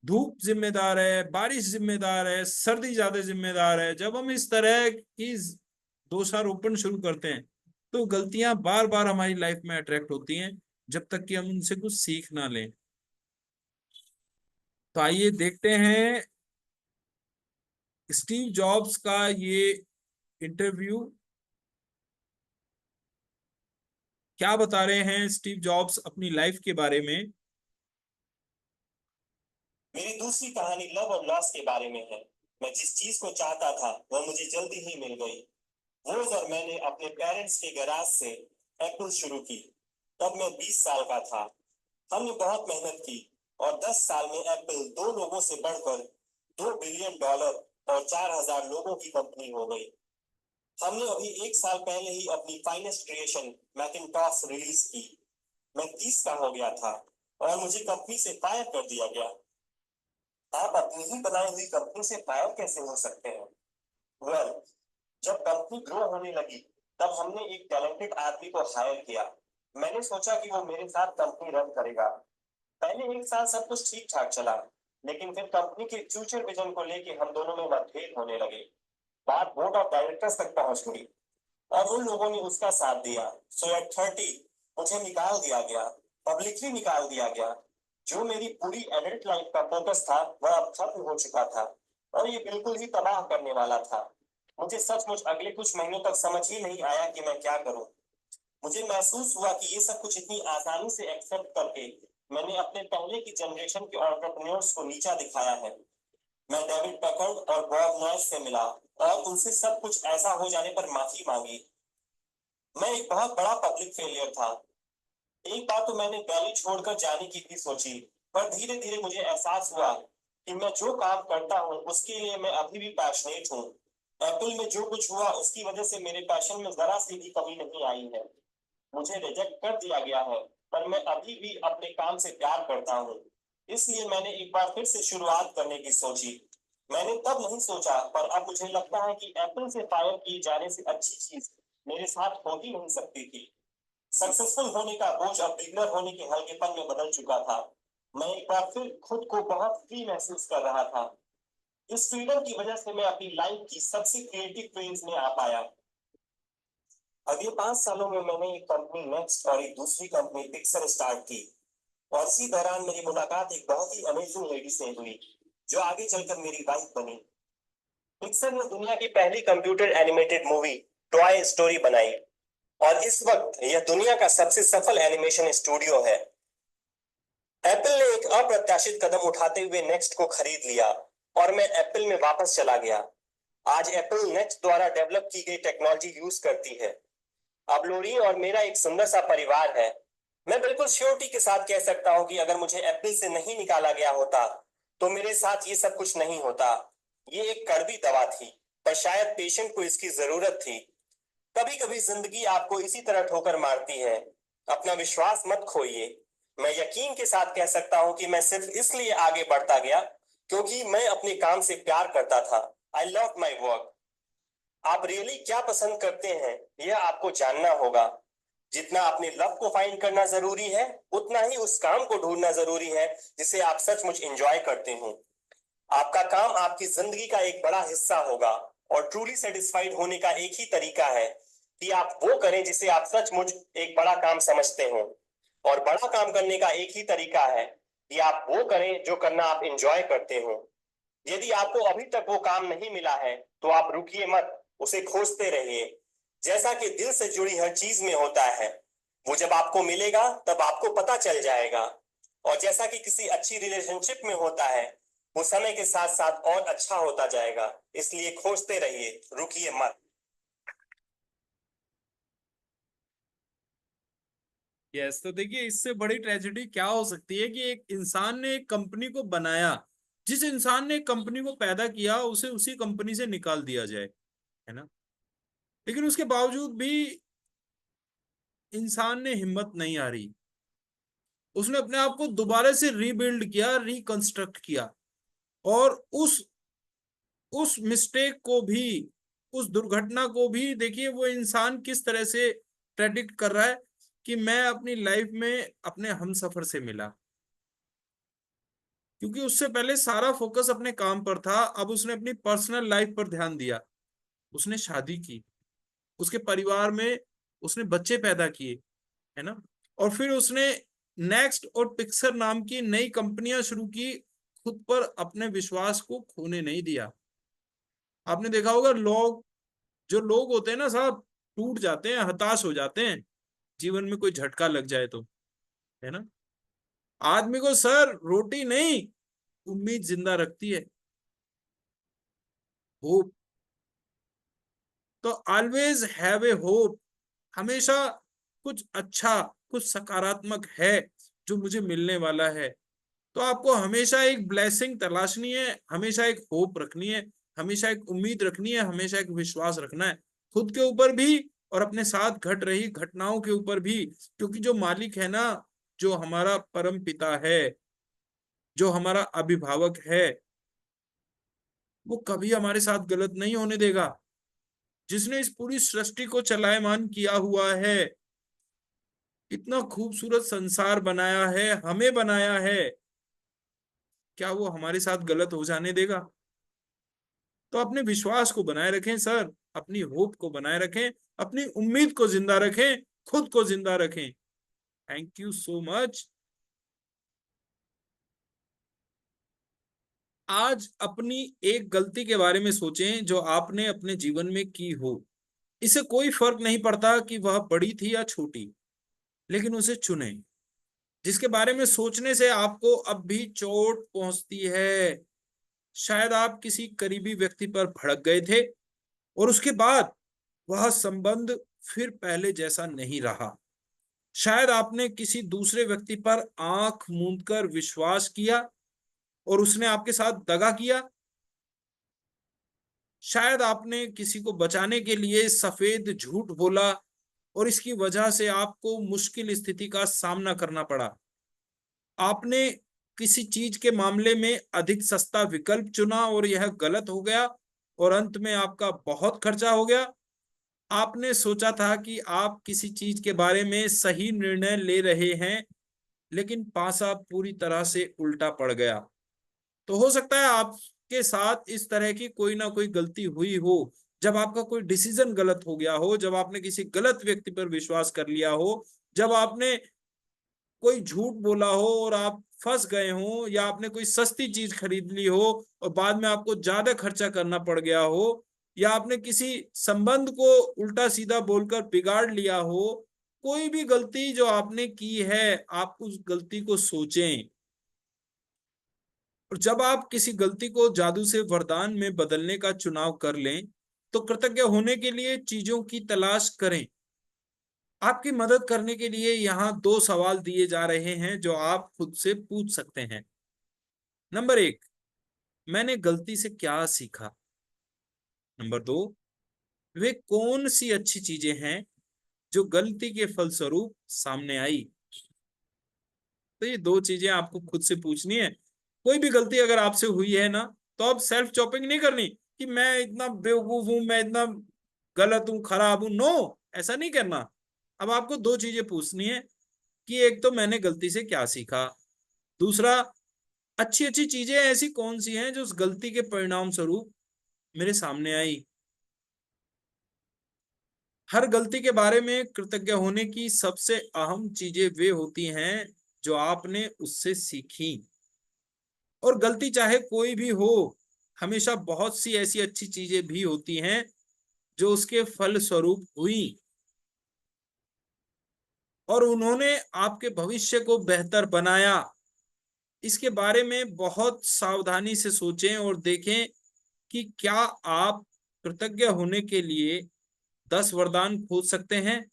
धूप जिम्मेदार है, बारिश जिम्मेदार है, सर्दी ज्यादा जिम्मेदार है, जब हम इस तरह की दोषारोपण शुरू करते हैं तो गलतियां बार बार हमारी लाइफ में अट्रैक्ट होती हैं, जब तक कि हम उनसे कुछ सीख ना लें। तो आइए देखते हैं स्टीव जॉब्स का ये इंटरव्यू, क्या बता रहे हैं स्टीव जॉब्स अपनी लाइफ के बारे में। मेरी दूसरी कहानी लव और लॉस के बारे में है। मैं जिस चीज को चाहता था वह मुझे जल्दी ही मिल गई। रोज और मैंने अपने पेरेंट्स के गैराज से एप्पल शुरू की। तब मैं 20 साल का था। हमने बहुत मेहनत की और 10 साल में एप्पल 2 लोगों से बढ़कर $2 बिलियन और 4,000 लोगों की कंपनी हो गई। हमने अभी 1 साल पहले ही अपनी फाइनेस्ट क्रिएशन मैकिंटॉश रिलीज की। मैं 30 का हो गया था और मुझे कंपनी से फायर कर दिया गया। आप अपनी ही बनाई हुई कंपनी से फायर कैसे हो सकते हैं? वेल, जब कंपनी ग्रो होने लगी तब हमने एक टैलेंटेड आदमी को हायर किया। मैंने सोचा कि वो मेरे साथ कंपनी रन करेगा। पहले 1 साल सब कुछ ठीक ठाक चला, लेकिन फिर कंपनी के फ्यूचर विजन को लेके हम दोनों में मतभेद होने लगे। बात बोर्ड ऑफ डायरेक्टर्स तक पहुंच गई और उन लोगों ने उसका साथ दिया। सो एट 30 मुझे निकाल दिया गया, पब्लिकली निकाल दिया गया। जो मेरी पूरी एडल्ट लाइफ का फोकस था वह अब खत्म हो चुका था और ये बिल्कुल ही तबाह करने वाला था। मुझे सचमुच अगले कुछ महीनों तक समझ ही नहीं आया कि मैं क्या करूं। मुझे महसूस हुआ कि ये सब कुछ इतनी आसानी से एक्सेप्ट करके मैंने अपने पहले की जनरेशन के एंटरप्रेन्योर्स को नीचा दिखाया है। मैं डेविड पैकर्ड और बॉब नॉयस से मिला और उनसे सब कुछ ऐसा हो जाने पर माफी मांगी। मैं एक बहुत बड़ा पब्लिक फेलियर था। एक बार तो मैंने दिल्ली छोड़कर जाने की भी सोची, पर धीरे धीरे मुझे एहसास हुआ कि मैं जो काम करता हूँ उसके लिए मैं अभी भी पैशनेट हूँ। एप्पल में जो कुछ हुआ उसकी वजह से मेरे पैशन में जरा सी भी कमी नहीं आई है। मुझे रिजेक्ट कर दिया गया है, पर मैं अभी भी अपने काम से प्यार करता हूँ। इसलिए मैंने एक बार फिर से शुरुआत करने की सोची। मैंने तब नहीं सोचा, पर अब मुझे लगता है कि एप्पल से फायर किए जाने से अच्छी चीज मेरे साथ हो ही नहीं सकती थी। सक्सेसफुल होने का बोझ अब बिगनर होने के हल्केपन में बदल चुका था। मैं एक बार फिर खुद को बहुत फ्री महसूस कर रहा था। इस फ्रीडम की वजह से मैं अपनी लाइफ की सबसे क्रिएटिव फेज में आ पाया। अगले 5 सालों में मैंने एक कंपनी नेक्स्ट और एक दूसरी कंपनी पिक्सर स्टार्ट की, और इसी दौरान मेरी मुलाकात एक बहुत ही अमेजिंग लेडी से हुई जो आगे चलकर मेरी वाइफ बनी। पिक्सर ने दुनिया की पहली computer animated movie toy story बनाई और इस वक्त यह दुनिया का सबसे सफल एनिमेशन स्टूडियो है। एप्पल ने एक अप्रत्याशित कदम उठाते हुए नेक्स्ट को खरीद लिया और मैं एप्पल में वापस चला गया। आज एप्पल नेक्स्ट द्वारा डेवलप की गई टेक्नोलॉजी यूज करती है। अब लोरी और मेरा एक सुंदर सा परिवार है। मैं बिल्कुल श्योरिटी के साथ कह सकता हूं कि अगर मुझे एप्पल से नहीं निकाला गया होता तो मेरे साथ ये सब कुछ नहीं होता। ये एक कड़वी दवा थी, पर शायद पेशेंट को इसकी जरूरत थी। कभी कभी जिंदगी आपको इसी तरह ठोकर मारती है। अपना विश्वास मत खोइए। मैं यकीन के साथ कह सकता हूं कि मैं सिर्फ इसलिए आगे बढ़ता गया क्योंकि मैं अपने काम से प्यार करता था। I love my work. आप रियली क्या पसंद करते हैं यह आपको जानना होगा। जितना अपने लव को फाइंड करना जरूरी है, उतना ही उस काम को ढूंढना जरूरी है जिसे आप सचमुच एंजॉय करते हो। आपका काम आपकी जिंदगी का एक बड़ा हिस्सा होगा और ट्रूली सेटिस्फाइड होने का एक ही तरीका है कि आप वो करें जिसे आप सचमुच एक बड़ा काम समझते हो। और बड़ा काम करने का एक ही तरीका है कि आप वो करें जो करना आप एंजॉय करते हो। यदि आपको अभी तक वो काम नहीं मिला है तो आप रुकिए मत, उसे खोजते रहिए। जैसा कि दिल से जुड़ी हर चीज में होता है, वो जब आपको मिलेगा तब आपको पता चल जाएगा। और जैसा कि किसी अच्छी रिलेशनशिप में होता है, वो समय के साथ साथ और अच्छा होता जाएगा। इसलिए खोजते रहिए, रुकिए मत। यस, तो देखिए इससे बड़ी ट्रेजेडी क्या हो सकती है कि एक इंसान ने एक कंपनी को बनाया जिस इंसान ने कंपनी को पैदा किया उसे उसी कंपनी से निकाल दिया जाए, है ना। लेकिन उसके बावजूद भी इंसान ने हिम्मत नहीं हारी, उसने अपने आप को दोबारा से रीबिल्ड किया, रिकंस्ट्रक्ट किया। और उस मिस्टेक को भी, उस दुर्घटना को भी देखिए वो इंसान किस तरह से प्रेडिक्ट कर रहा है कि मैं अपनी लाइफ में अपने हमसफर से मिला, क्योंकि उससे पहले सारा फोकस अपने काम पर था, अब उसने अपनी पर्सनल लाइफ पर ध्यान दिया। उसने शादी की, उसके परिवार में उसने बच्चे पैदा किए, है ना। और फिर उसने नेक्स्ट और पिक्सर नाम की नई कंपनियां शुरू की, खुद पर अपने विश्वास को खोने नहीं दिया। आपने देखा होगा जो लोग होते हैं ना साहब, टूट जाते हैं, हताश हो जाते हैं जीवन में कोई झटका लग जाए तो, है ना। आदमी को सर रोटी नहीं, उम्मीद जिंदा रखती है, होप। तो ऑलवेज हैव ए होप, हमेशा कुछ अच्छा, कुछ सकारात्मक है जो मुझे मिलने वाला है। तो आपको हमेशा एक ब्लेसिंग तलाशनी है, हमेशा एक होप रखनी है, हमेशा एक उम्मीद रखनी है, हमेशा एक विश्वास रखना है, खुद के ऊपर भी और अपने साथ घट रही घटनाओं के ऊपर भी। क्योंकि जो मालिक है ना, जो हमारा परम पिता है, जो हमारा अभिभावक है, वो कभी हमारे साथ गलत नहीं होने देगा। जिसने इस पूरी सृष्टि को चलायमान किया हुआ है, इतना खूबसूरत संसार बनाया है, हमें बनाया है, क्या वो हमारे साथ गलत हो जाने देगा? तो अपने विश्वास को बनाए रखें सर, अपनी होप को बनाए रखें, अपनी उम्मीद को जिंदा रखें, खुद को जिंदा रखें। Thank you so much. आज अपनी एक गलती के बारे में सोचें जो आपने अपने जीवन में की हो। इसे कोई फर्क नहीं पड़ता कि वह बड़ी थी या छोटी, लेकिन उसे चुने, जिसके बारे में सोचने से आपको अब भी चोट पहुंचती है। शायद आप किसी करीबी व्यक्ति पर भड़क गए थे और उसके बाद वह संबंध फिर पहले जैसा नहीं रहा। शायद आपने किसी दूसरे व्यक्ति पर आंख मूंदकर विश्वास किया और उसने आपके साथ दगा किया। शायद आपने किसी को बचाने के लिए सफेद झूठ बोला और इसकी वजह से आपको मुश्किल स्थिति का सामना करना पड़ा। आपने किसी चीज के मामले में अधिक सस्ता विकल्प चुना और यह गलत हो गया और अंत में आपका बहुत खर्चा हो गया। आपने सोचा था कि आप किसी चीज के बारे में सही निर्णय ले रहे हैं, लेकिन पासा पूरी तरह से उल्टा पड़ गया। तो हो सकता है आपके साथ इस तरह की कोई ना कोई गलती हुई हो, जब आपका कोई डिसीजन गलत हो गया हो, जब आपने किसी गलत व्यक्ति पर विश्वास कर लिया हो, जब आपने कोई झूठ बोला हो और आप फंस गए हो, या आपने कोई सस्ती चीज खरीद ली हो और बाद में आपको ज्यादा खर्चा करना पड़ गया हो, या आपने किसी संबंध को उल्टा सीधा बोलकर बिगाड़ लिया हो। कोई भी गलती जो आपने की है, आप उस गलती को सोचें। और जब आप किसी गलती को जादू से वरदान में बदलने का चुनाव कर लें, तो कृतज्ञ होने के लिए चीजों की तलाश करें। आपकी मदद करने के लिए यहाँ 2 सवाल दिए जा रहे हैं जो आप खुद से पूछ सकते हैं। नंबर 1, मैंने गलती से क्या सीखा? नंबर 2, वे कौन सी अच्छी चीजें हैं जो गलती के फलस्वरूप सामने आई? तो ये 2 चीजें आपको खुद से पूछनी है। कोई भी गलती अगर आपसे हुई है ना, तो अब सेल्फ चॉपिंग नहीं करनी कि मैं इतना बेवकूफ हूं, मैं इतना गलत हूं, खराब हूं। नो, ऐसा नहीं करना। अब आपको 2 चीजें पूछनी है कि एक तो मैंने गलती से क्या सीखा, दूसरा अच्छी अच्छी चीजें ऐसी कौन सी हैं जो उस गलती के परिणाम स्वरूप मेरे सामने आई। हर गलती के बारे में कृतज्ञ होने की सबसे अहम चीजें वे होती हैं जो आपने उससे सीखी। और गलती चाहे कोई भी हो, हमेशा बहुत सी ऐसी अच्छी चीजें भी होती हैं जो उसके फल स्वरूप हुई और उन्होंने आपके भविष्य को बेहतर बनाया। इसके बारे में बहुत सावधानी से सोचें और देखें कि क्या आप कृतज्ञ होने के लिए 10 वरदान खोज सकते हैं।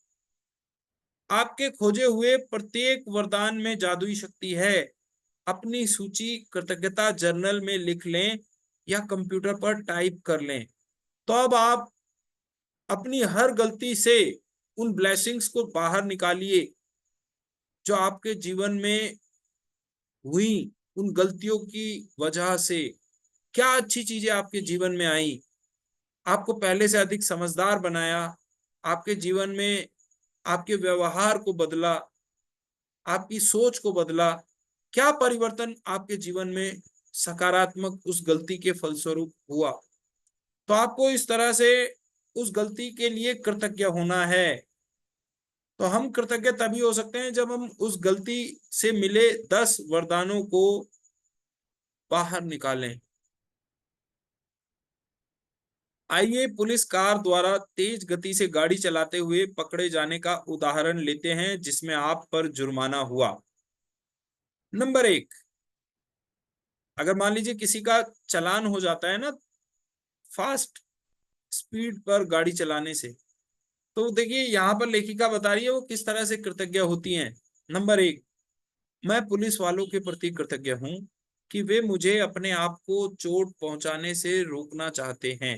आपके खोजे हुए प्रत्येक वरदान में जादुई शक्ति है। अपनी सूची कृतज्ञता जर्नल में लिख लें या कंप्यूटर पर टाइप कर लें, तो अब आप अपनी हर गलती से उन ब्लेसिंग्स को बाहर निकालिए जो आपके जीवन में हुई। उन गलतियों की वजह से क्या अच्छी चीजें आपके जीवन में आई, आपको पहले से अधिक समझदार बनाया, आपके जीवन में आपके व्यवहार को बदला, आपकी सोच को बदला। क्या परिवर्तन आपके जीवन में सकारात्मक उस गलती के फलस्वरूप हुआ। तो आपको इस तरह से उस गलती के लिए कृतज्ञ होना है। तो हम कृतज्ञ तभी हो सकते हैं जब हम उस गलती से मिले 10 वरदानों को बाहर निकालें। आइए पुलिस कार द्वारा तेज गति से गाड़ी चलाते हुए पकड़े जाने का उदाहरण लेते हैं जिसमें आप पर जुर्माना हुआ। नंबर 1, अगर मान लीजिए किसी का चालान हो जाता है ना फास्ट स्पीड पर गाड़ी चलाने से, तो देखिए यहाँ पर लेखिका बता रही है वो किस तरह से कृतज्ञ होती हैं। नंबर 1, मैं पुलिस वालों के प्रति कृतज्ञ हूं कि वे मुझे अपने आप को चोट पहुंचाने से रोकना चाहते हैं,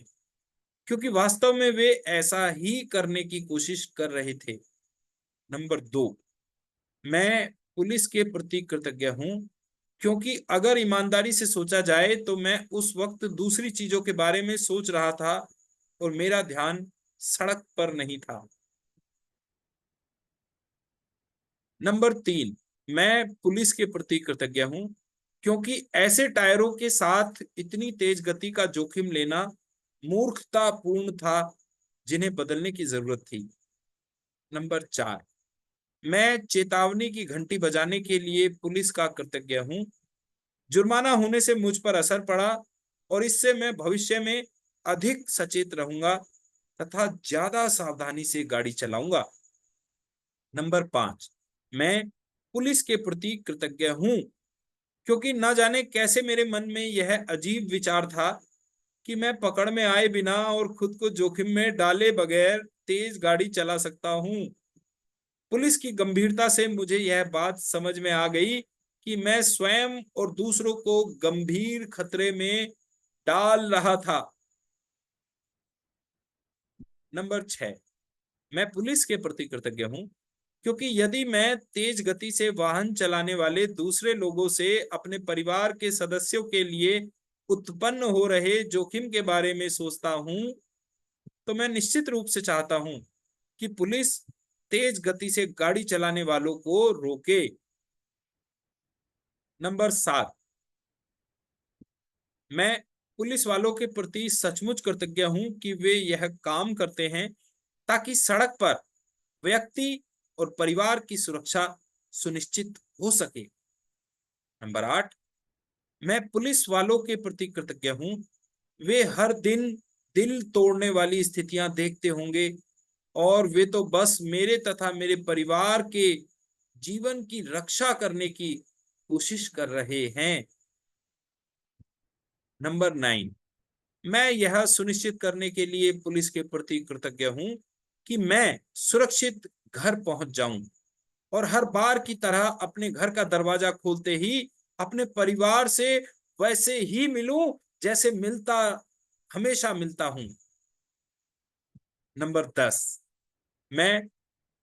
क्योंकि वास्तव में वे ऐसा ही करने की कोशिश कर रहे थे। नंबर 2, मैं पुलिस के प्रति कृतज्ञ हूं क्योंकि अगर ईमानदारी से सोचा जाए तो मैं उस वक्त दूसरी चीजों के बारे में सोच रहा था और मेरा ध्यान सड़क पर नहीं था। नंबर 3, मैं पुलिस के प्रति कृतज्ञ हूं क्योंकि ऐसे टायरों के साथ इतनी तेज गति का जोखिम लेना मूर्खतापूर्ण था जिन्हें बदलने की जरूरत थी। नंबर 4, मैं चेतावनी की घंटी बजाने के लिए पुलिस का कृतज्ञ हूं। जुर्माना होने से मुझ पर असर पड़ा और इससे मैं भविष्य में अधिक सचेत रहूंगा तथा ज्यादा सावधानी से गाड़ी चलाऊंगा। नंबर 5, मैं पुलिस के प्रति कृतज्ञ हूं क्योंकि न जाने कैसे मेरे मन में यह अजीब विचार था कि मैं पकड़ में आए बिना और खुद को जोखिम में डाले बगैर तेज गाड़ी चला सकता हूं। पुलिस की गंभीरता से मुझे यह बात समझ में आ गई कि मैं स्वयं और दूसरों को गंभीर खतरे में डाल रहा था। नंबर 6, मैं पुलिस के प्रति कृतज्ञ हूं क्योंकि यदि मैं तेज गति से वाहन चलाने वाले दूसरे लोगों से अपने परिवार के सदस्यों के लिए उत्पन्न हो रहे जोखिम के बारे में सोचता हूं, तो मैं निश्चित रूप से चाहता हूं कि पुलिस तेज गति से गाड़ी चलाने वालों को रोके। नंबर 7, मैं पुलिस वालों के प्रति सचमुच कृतज्ञ हूं कि वे यह काम करते हैं ताकि सड़क पर व्यक्ति और परिवार की सुरक्षा सुनिश्चित हो सके। नंबर 8, मैं पुलिस वालों के प्रति कृतज्ञ हूं। वे हर दिन दिल तोड़ने वाली स्थितियां देखते होंगे और वे तो बस मेरे तथा मेरे परिवार के जीवन की रक्षा करने की कोशिश कर रहे हैं। नंबर 9, मैं यह सुनिश्चित करने के लिए पुलिस के प्रति कृतज्ञ हूं कि मैं सुरक्षित घर पहुंच जाऊं और हर बार की तरह अपने घर का दरवाजा खोलते ही अपने परिवार से वैसे ही मिलूं जैसे हमेशा मिलता हूं। नंबर 10, मैं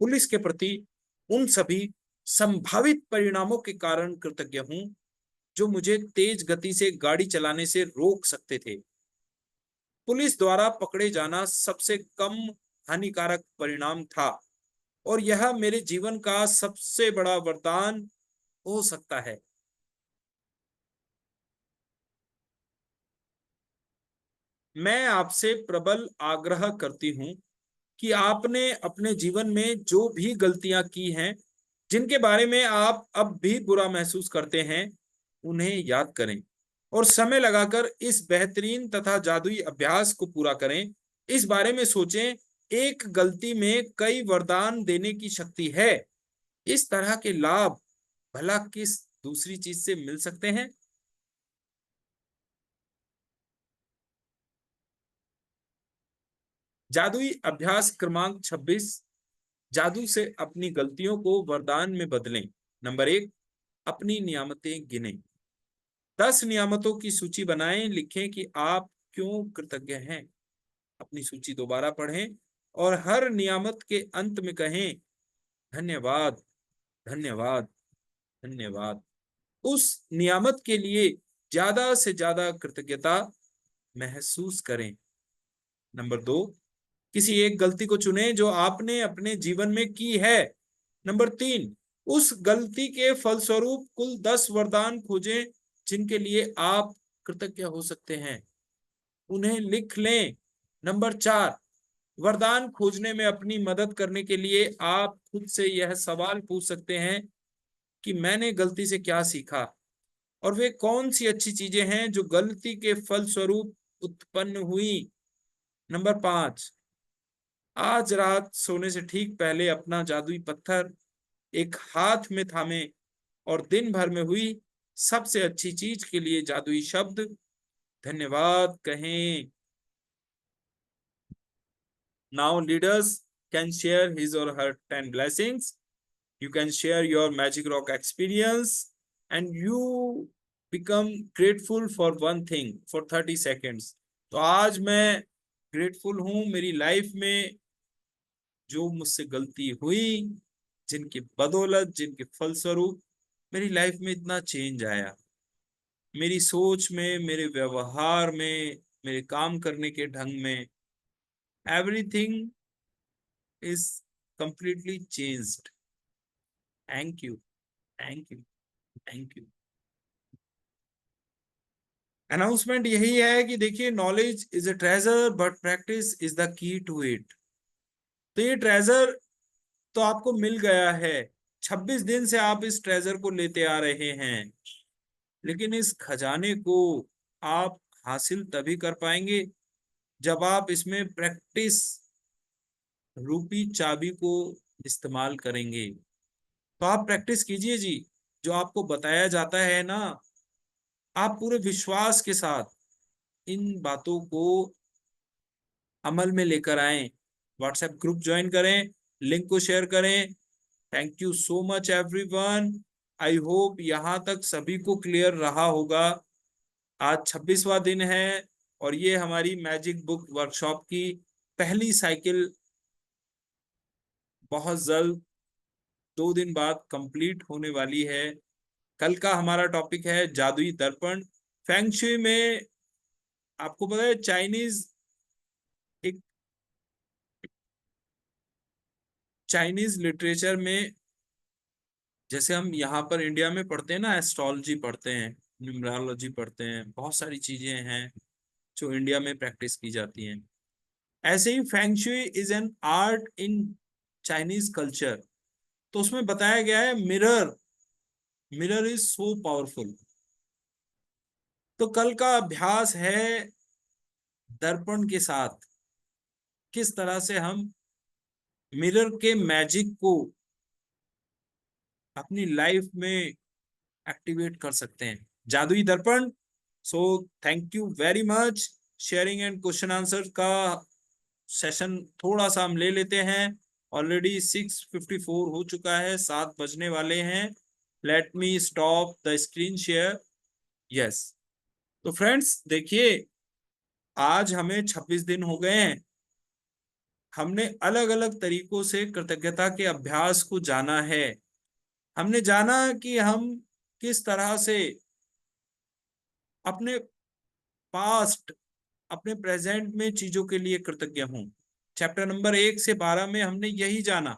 पुलिस के प्रति उन सभी संभावित परिणामों के कारण कृतज्ञ हूं जो मुझे तेज गति से गाड़ी चलाने से रोक सकते थे। पुलिस द्वारा पकड़े जाना सबसे कम हानिकारक परिणाम था और यह मेरे जीवन का सबसे बड़ा वरदान हो सकता है। मैं आपसे प्रबल आग्रह करती हूं कि आपने अपने जीवन में जो भी गलतियां की हैं, जिनके बारे में आप अब भी बुरा महसूस करते हैं, उन्हें याद करें और समय लगाकर इस बेहतरीन तथा जादुई अभ्यास को पूरा करें। इस बारे में सोचें, एक गलती में कई वरदान देने की शक्ति है। इस तरह के लाभ भला किस दूसरी चीज से मिल सकते हैं। जादुई अभ्यास क्रमांक 26, जादू से अपनी गलतियों को वरदान में बदलें। नंबर 1, अपनी नियामतें गिने। 10 नियामतों की सूची बनाएं, लिखें कि आप क्यों कृतज्ञ हैं। अपनी सूची दोबारा पढ़ें और हर नियामत के अंत में कहें धन्यवाद, धन्यवाद, धन्यवाद। उस नियामत के लिए ज्यादा से ज्यादा कृतज्ञता महसूस करें। नंबर 2, किसी एक गलती को चुनें जो आपने अपने जीवन में की है। नंबर 3, उस गलती के फलस्वरूप कुल 10 वरदान खोजें जिनके लिए आप कृतज्ञ हो सकते हैं, उन्हें लिख लें। नंबर 4, वरदान खोजने में अपनी मदद करने के लिए आप खुद से यह सवाल पूछ सकते हैं कि मैंने गलती से क्या सीखा और वे कौन सी अच्छी चीजें हैं जो गलती के फलस्वरूप उत्पन्न हुई। नंबर 5, आज रात सोने से ठीक पहले अपना जादुई पत्थर एक हाथ में थामे और दिन भर में हुई सबसे अच्छी चीज के लिए जादुई शब्द धन्यवाद कहें। Now leaders can share his or her 10 blessings. You can share your Magic Rock experience and you become grateful for one thing for 30 seconds. तो आज मैं ग्रेटफुल हूं मेरी लाइफ में जो मुझसे गलती हुई, जिनकी बदौलत, जिनके फलस्वरूप मेरी लाइफ में इतना चेंज आया, मेरी सोच में, मेरे व्यवहार में, मेरे काम करने के ढंग में, everything is completely changed. Thank you, thank you, thank you. Announcement यही है कि देखिए, knowledge is a treasure but practice is the key to it. तो ये ट्रेजर तो आपको मिल गया है, 26 दिन से आप इस ट्रेजर को लेते आ रहे हैं, लेकिन इस खजाने को आप हासिल तभी कर पाएंगे जब आप इसमें प्रैक्टिस रूपी चाबी को इस्तेमाल करेंगे। तो आप प्रैक्टिस कीजिए जी, जो आपको बताया जाता है ना, आप पूरे विश्वास के साथ इन बातों को अमल में लेकर आएं। व्हाट्सएप ग्रुप ज्वाइन करें, लिंक को शेयर करें। Thank you so much everyone. I hope यहाँ तक सभी को क्लियर रहा होगा। आज 26वां दिन है और ये हमारी मैजिक बुक वर्कशॉप की पहली साइकिल बहुत जल्द 2 दिन बाद कंप्लीट होने वाली है। कल का हमारा टॉपिक है जादुई दर्पण। फेंग शुई में आपको पता है एक चाइनीज लिटरेचर में, जैसे हम यहाँ पर इंडिया में पढ़ते हैं ना, एस्ट्रोलॉजी पढ़ते हैं, न्यूमरोलॉजी पढ़ते हैं, बहुत सारी चीजें हैं जो इंडिया में प्रैक्टिस की जाती हैं, ऐसे ही feng shui is an art in Chinese culture. तो उसमें बताया गया है मिरर इज सो पावरफुल। तो कल का अभ्यास है दर्पण के साथ, किस तरह से हम मिरर के मैजिक को अपनी लाइफ में एक्टिवेट कर सकते हैं। जादुई दर्पण। सो thank you very much. Sharing and question answer का सेशन थोड़ा सा हम ले लेते हैं। ऑलरेडी 6:54 हो चुका है, 7 बजने वाले हैं। Let me stop the screen share. Yes, तो फ्रेंड्स देखिए, आज हमें 26 दिन हो गए हैं। हमने अलग अलग तरीकों से कृतज्ञता के अभ्यास को जाना है। हमने जाना कि हम किस तरह से अपने पास्ट, अपने प्रेजेंट में चीजों के लिए कृतज्ञ हूं। चैप्टर नंबर 1 से 12 में हमने यही जाना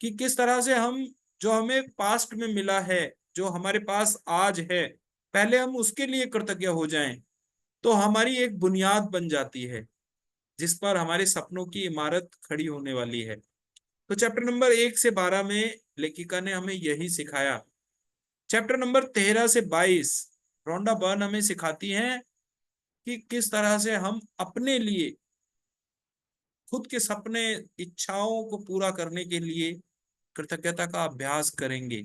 कि किस तरह से हम जो हमें पास्ट में मिला है, जो हमारे पास आज है, पहले हम उसके लिए कृतज्ञ हो जाएं, तो हमारी एक बुनियाद बन जाती है जिस पर हमारे सपनों की इमारत खड़ी होने वाली है। तो चैप्टर नंबर 1 से 12 में लेखिका ने हमें यही सिखाया। चैप्टर नंबर 13 से 22 रोंडा बर्न हमें सिखाती हैं कि किस तरह से हम अपने लिए, खुद के सपने, इच्छाओं को पूरा करने के लिए कृतज्ञता का अभ्यास करेंगे।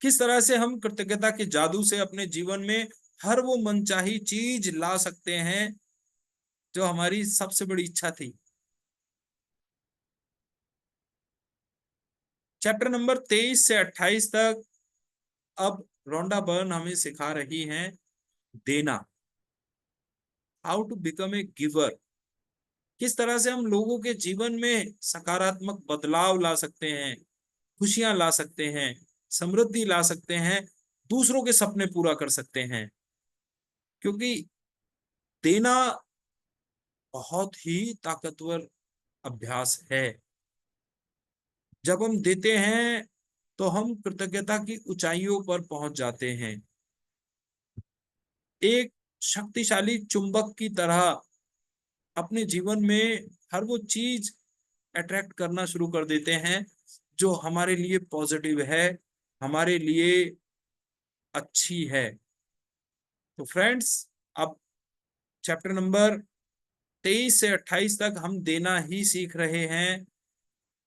किस तरह से हम कृतज्ञता के जादू से अपने जीवन में हर वो मनचाही चीज ला सकते हैं जो हमारी सबसे बड़ी इच्छा थी। चैप्टर नंबर 23 से 28 तक अब रोंडा बर्न हमें सिखा रही हैं देना, how to become a giver. किस तरह से हम लोगों के जीवन में सकारात्मक बदलाव ला सकते हैं, खुशियां ला सकते हैं, समृद्धि ला सकते हैं, दूसरों के सपने पूरा कर सकते हैं। क्योंकि देना बहुत ही ताकतवर अभ्यास है। जब हम देते हैं तो हम कृतज्ञता की ऊंचाइयों पर पहुंच जाते हैं। एक शक्तिशाली चुंबक की तरह अपने जीवन में हर वो चीज अट्रैक्ट करना शुरू कर देते हैं जो हमारे लिए पॉजिटिव है, हमारे लिए अच्छी है। तो फ्रेंड्स, अब चैप्टर नंबर 23 से 28 तक हम देना ही सीख रहे हैं,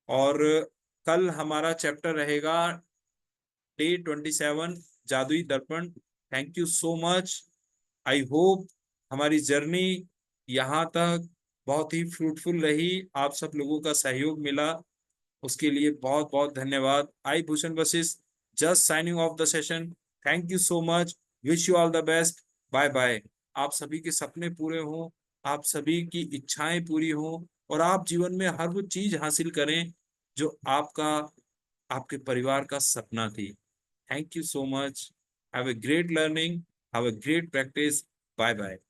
और कल हमारा चैप्टर रहेगा डे 27, जादुई दर्पण। Thank you so much. I hope हमारी जर्नी यहाँ तक बहुत ही फ्रूटफुल रही, आप सब लोगों का सहयोग मिला, उसके लिए बहुत बहुत धन्यवाद। I Bhushan Vashishth just signing off the session. Thank you so much. Wish you all the best. Bye bye. आप सभी के सपने पूरे हों, आप सभी की इच्छाएं पूरी हों, और आप जीवन में हर वो चीज हासिल करें जो आपका, आपके परिवार का सपना थी। Thank you so much. Have a great learning, have a great practice. Bye bye.